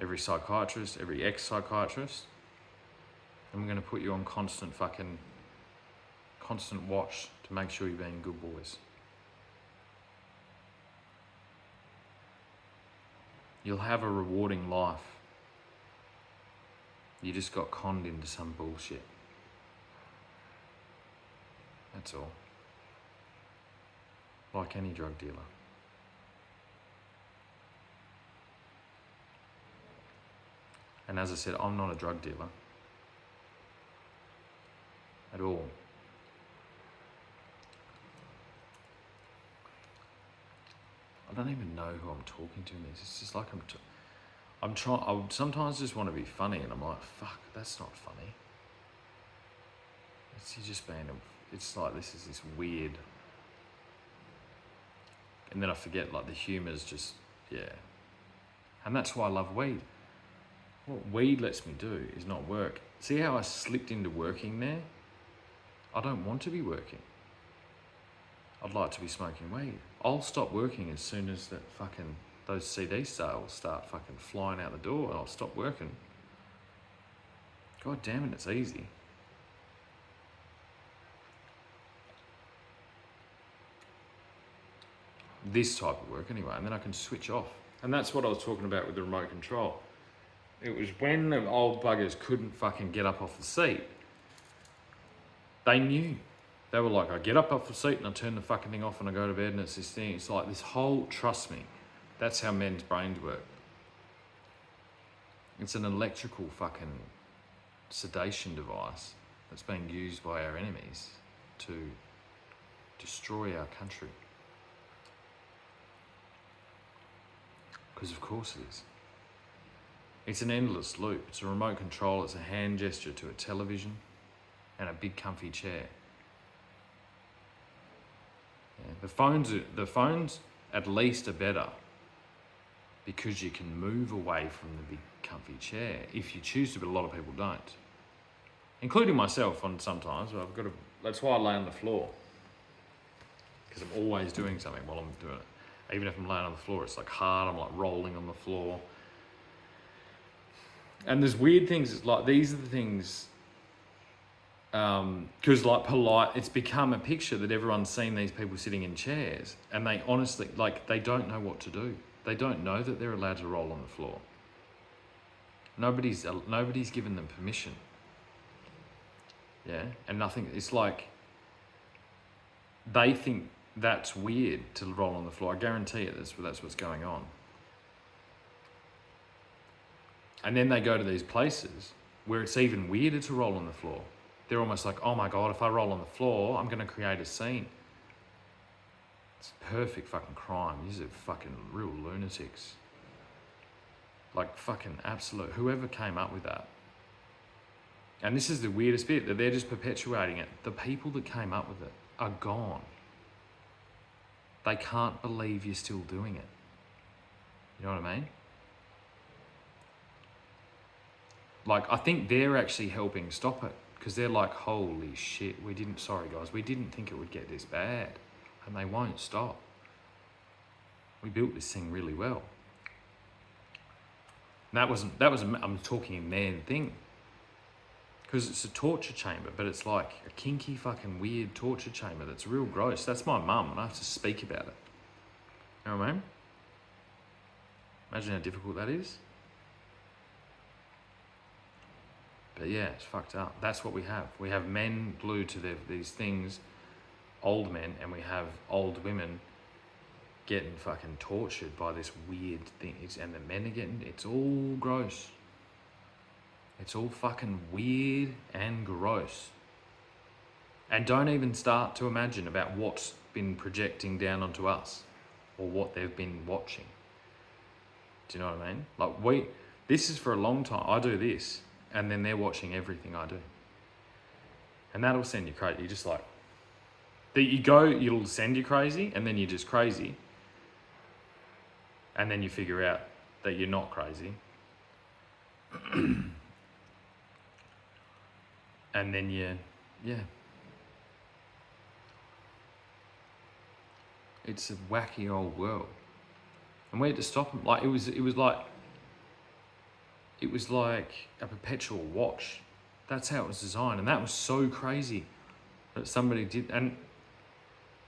Every psychiatrist, every ex-psychiatrist. I'm going to put you on constant watch to make sure you're being good boys. You'll have a rewarding life. You just got conned into some bullshit. That's all. Like any drug dealer. And as I said, I'm not a drug dealer. At all. I don't even know who I'm talking to in this. It's just like I would sometimes just want to be funny, and I'm like, fuck, that's not funny. It's like this is this weird. And then I forget, like, the humour's just, yeah. And that's why I love weed. What weed lets me do is not work. See how I slipped into working there? I don't want to be working. I'd like to be smoking weed. I'll stop working as soon as those CD sales start fucking flying out the door. I'll stop working. God damn it, it's easy. This type of work anyway, and then I can switch off. And that's what I was talking about with the remote control. It was when the old buggers couldn't fucking get up off the seat. They knew. They were like, I get up off the seat and I turn the fucking thing off and I go to bed, and it's this thing. It's like this whole, trust me, that's how men's brains work. It's an electrical fucking sedation device that's being used by our enemies to destroy our country. Because of course it is. It's an endless loop. It's a remote control. It's a hand gesture to a television and a big comfy chair. Yeah, the phones at least are better because you can move away from the big comfy chair if you choose to, but a lot of people don't. Including myself on sometimes. That's why I lay on the floor. Because I'm always doing something while I'm doing it. Even if I'm laying on the floor, it's like hard, I'm like rolling on the floor. And there's weird things, it's like, these are the things, because like polite, it's become a picture that everyone's seen these people sitting in chairs, and they honestly, like, they don't know what to do. They don't know that they're allowed to roll on the floor. Nobody's given them permission. Yeah, and nothing, it's like, they think that's weird to roll on the floor. I guarantee it, that's what's going on. And then they go to these places where it's even weirder to roll on the floor. They're almost like, oh my God, if I roll on the floor, I'm going to create a scene. It's perfect fucking crime. These are fucking real lunatics. Like fucking absolute, whoever came up with that. And this is the weirdest bit, that they're just perpetuating it. The people that came up with it are gone. They can't believe you're still doing it. You know what I mean? Like, I think they're actually helping stop it, because they're like, holy shit, we didn't think it would get this bad, and they won't stop. We built this thing really well. And I'm talking in their thing, because it's a torture chamber, but it's like a kinky fucking weird torture chamber that's real gross. That's my mum, and I have to speak about it. You know what I mean? Imagine how difficult that is. But yeah, it's fucked up. That's what we have. We have men glued to these things, old men, and we have old women getting fucking tortured by this weird thing. And the men are getting, it's all gross. It's all fucking weird and gross. And don't even start to imagine about what's been projecting down onto us or what they've been watching. Do you know what I mean? Like this is for a long time. I do this. And then they're watching everything I do. And that'll send you crazy. You're just like, That you go, it'll send you crazy, and then you're just crazy. And then you figure out that you're not crazy. And then yeah. It's a wacky old world. And we had to stop them. Like, it was like a perpetual watch. That's how it was designed. And that was so crazy that somebody did.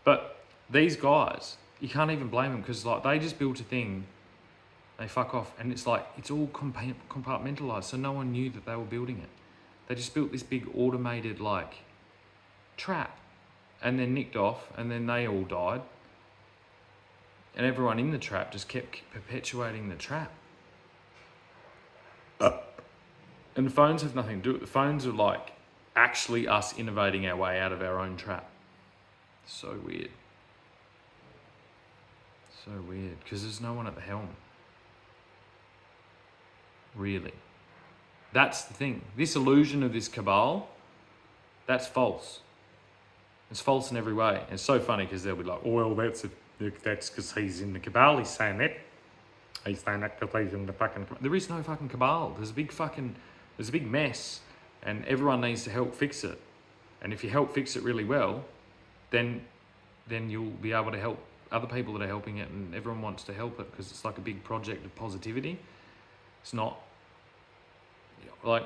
But these guys, you can't even blame them, because like they just built a thing, they fuck off, and it's like, it's all compartmentalized, so no one knew that they were building it. They just built this big automated like trap, and then nicked off, and then they all died. And everyone in the trap just kept perpetuating the trap. And the phones have nothing to do with it. The phones are like actually us innovating our way out of our own trap. So weird. So weird, because there's no one at the helm. Really. That's the thing. This illusion of this cabal, that's false. It's false in every way. And it's so funny, because they'll be like, oh, well, that's because he's in the cabal, he's saying that. He's saying that because he's in the fucking cabal. There is no fucking cabal. There's a big mess, and everyone needs to help fix it. And if you help fix it really well, then you'll be able to help other people that are helping it, and everyone wants to help it, because it's like a big project of positivity. It's not like,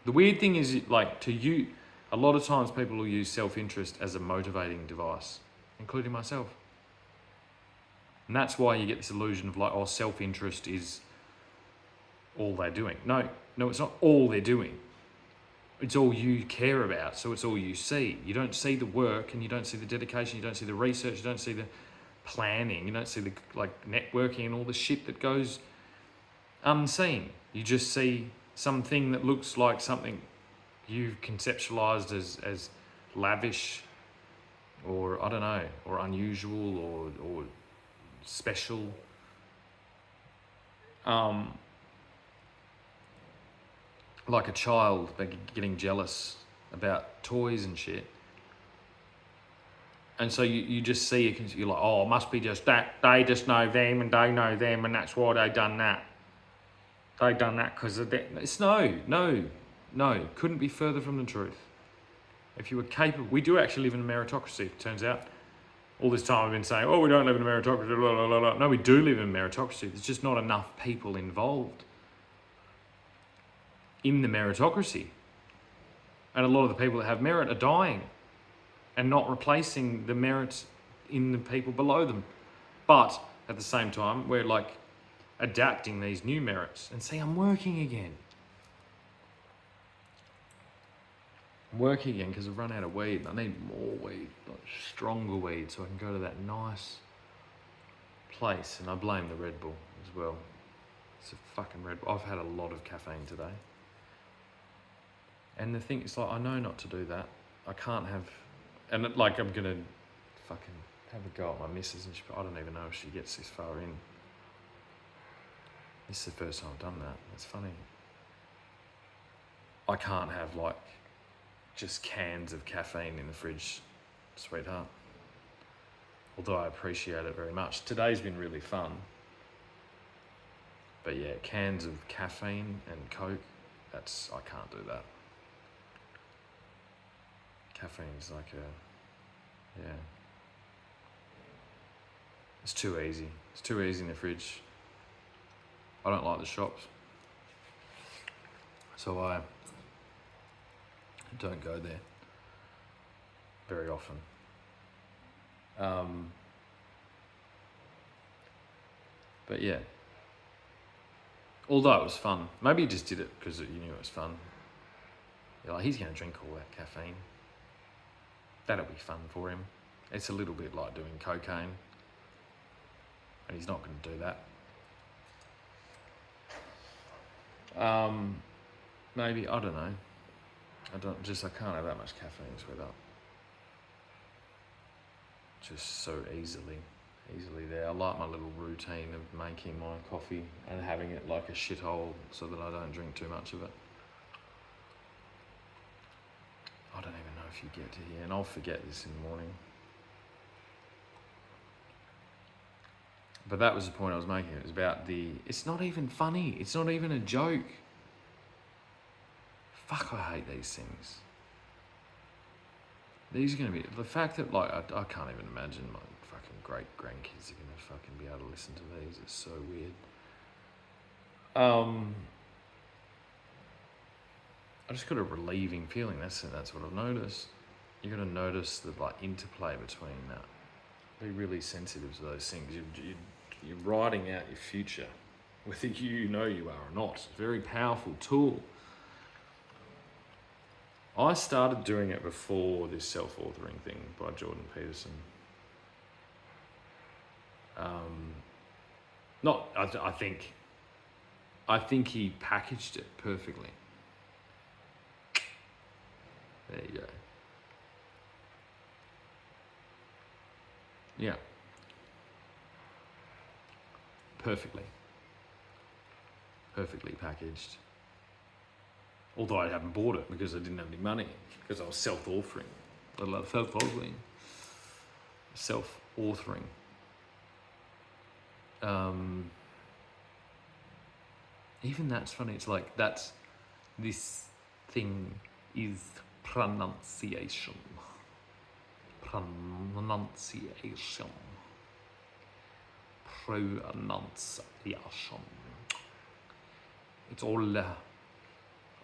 the weird thing is, like, to you, a lot of times people will use self-interest as a motivating device, including myself. And that's why you get this illusion of like, oh, self-interest is all they're doing. No, it's not all they're doing. It's all you care about, so it's all you see. You don't see the work, and you don't see the dedication, you don't see the research, you don't see the planning, you don't see the like networking and all the shit that goes unseen. You just see something that looks like something you've conceptualized as lavish, or I don't know, or unusual, or special. Like a child getting jealous about toys and shit. And so you just see it, you're like, oh, it must be just that. They just know them, and they know them, and that's why they done that. They done that because of that. It's no. Couldn't be further from the truth. If you were capable, we do actually live in a meritocracy, it turns out. All this time I've been saying, oh, we don't live in a meritocracy, blah, blah, blah, blah. No, we do live in a meritocracy. There's just not enough people involved in the meritocracy. And a lot of the people that have merit are dying and not replacing the merits in the people below them. But at the same time, we're like adapting these new merits. And see, I'm working again. I'm working again because I've run out of weed. I need more weed, like stronger weed, so I can go to that nice place. And I blame the Red Bull as well. It's a fucking Red Bull. I've had a lot of caffeine today. And the thing is, like, I know not to do that. I can't have, and like, I'm gonna fucking have a go at my missus, and I don't even know if she gets this far in. This is the first time I've done that. It's funny. I can't have like just cans of caffeine in the fridge, sweetheart. Although I appreciate it very much. Today's been really fun. But yeah, cans of caffeine and Coke, I can't do that. Caffeine's like it's too easy. It's too easy in the fridge. I don't like the shops. So I don't go there very often. But yeah. Although it was fun. Maybe he just did it because you knew it was fun. You're like, he's going to drink all that caffeine. That'll be fun for him. It's a little bit like doing cocaine. And he's not going to do that. Maybe, I don't know. I can't have that much caffeine sweetheart. Just so easily there. I like my little routine of making my coffee and having it like a shithole so that I don't drink too much of it. I don't even know if you get to here, and I'll forget this in the morning. But that was the point I was making. It was about it's not even funny. It's not even a joke. Fuck, I hate these things. These are going to be, the fact that, like, I can't even imagine my fucking great grandkids are going to fucking be able to listen to these. It's so weird. I just got a relieving feeling. That's what I've noticed. You got to notice the, like, interplay between that. Be really sensitive to those things. You're writing out your future, whether you know you are or not. It's a very powerful tool. I started doing it before this self-authoring thing by Jordan Peterson. I think he packaged it perfectly. There you go. Yeah. Perfectly packaged. Although I haven't bought it because I didn't have any money, because I was self-authoring. Self-authoring. Even that's funny. It's like, this thing is pronunciation. Pronunciation. It's all a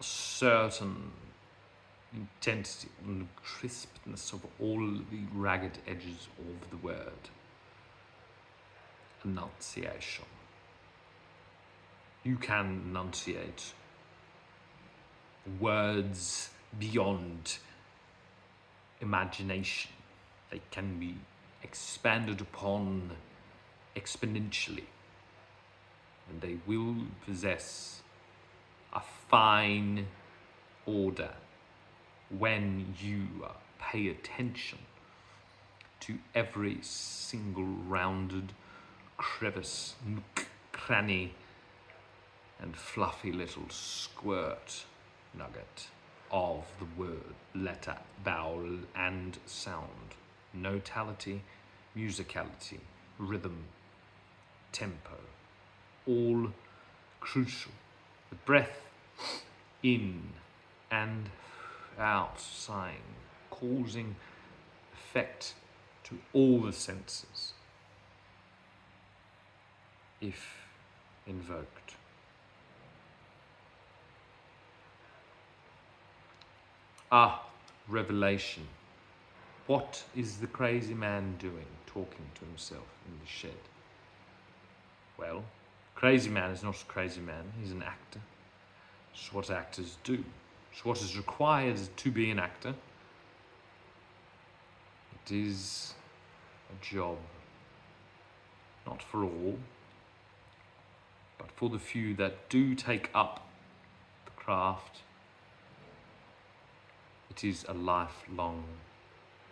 certain intensity and crispness of all the ragged edges of the word. Enunciation. You can enunciate words beyond imagination. They can be expanded upon exponentially, and they will possess a fine order when you pay attention to every single rounded crevice, nook, cranny, and fluffy little squirt nugget of the word, letter, vowel, and sound. Notality, musicality, rhythm, tempo, all crucial. The breath in and out, sighing, causing effect to all the senses, if invoked. Revelation. What is the crazy man doing, talking to himself in the shed? Well, crazy man is not a crazy man, he's an actor. It's what actors do. It's what is required to be an actor. It is a job, not for all, but for the few that do take up the craft. It is a lifelong,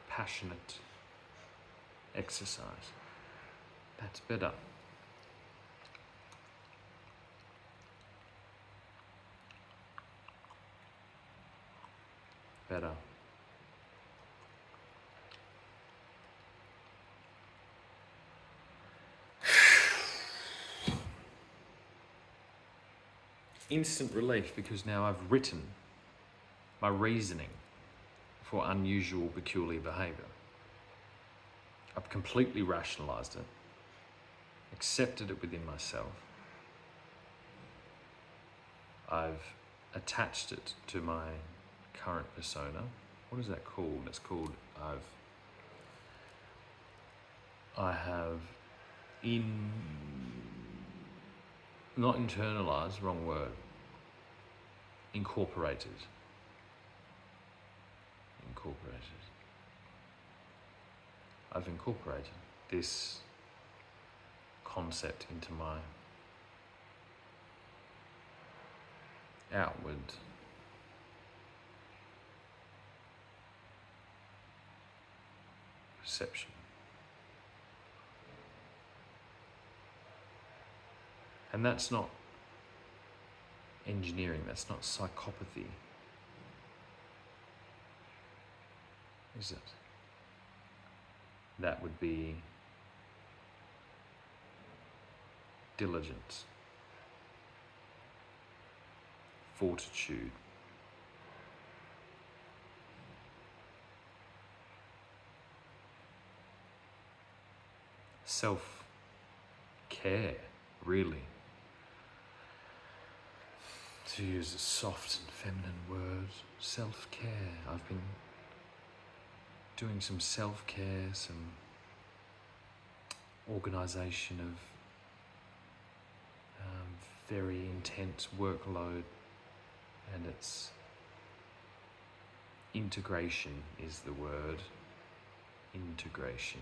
passionate exercise. That's better. Better. Instant relief, because now I've written my reasoning for unusual, peculiar behaviour. I've completely rationalised it, accepted it within myself. I've attached it to my current persona. What is that called? It's called I have not internalized, wrong word. Incorporated. I've incorporated this concept into my outward perception. And that's not engineering, that's not psychopathy. is it? That would be diligence, fortitude, self-care, really. To use a soft and feminine word, self-care. I've been doing some self-care, some organisation of very intense workload, and it's integration is the word. Integration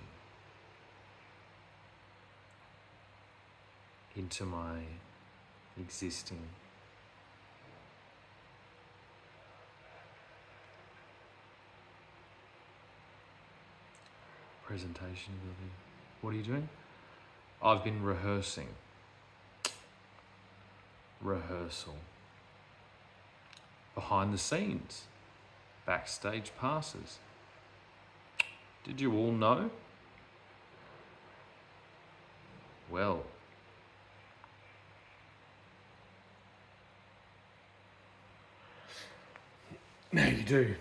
into my existing presentation. What are you doing? I've been rehearsing. Rehearsal. Behind the scenes. Backstage passes. Did you all know? Well. Now you do.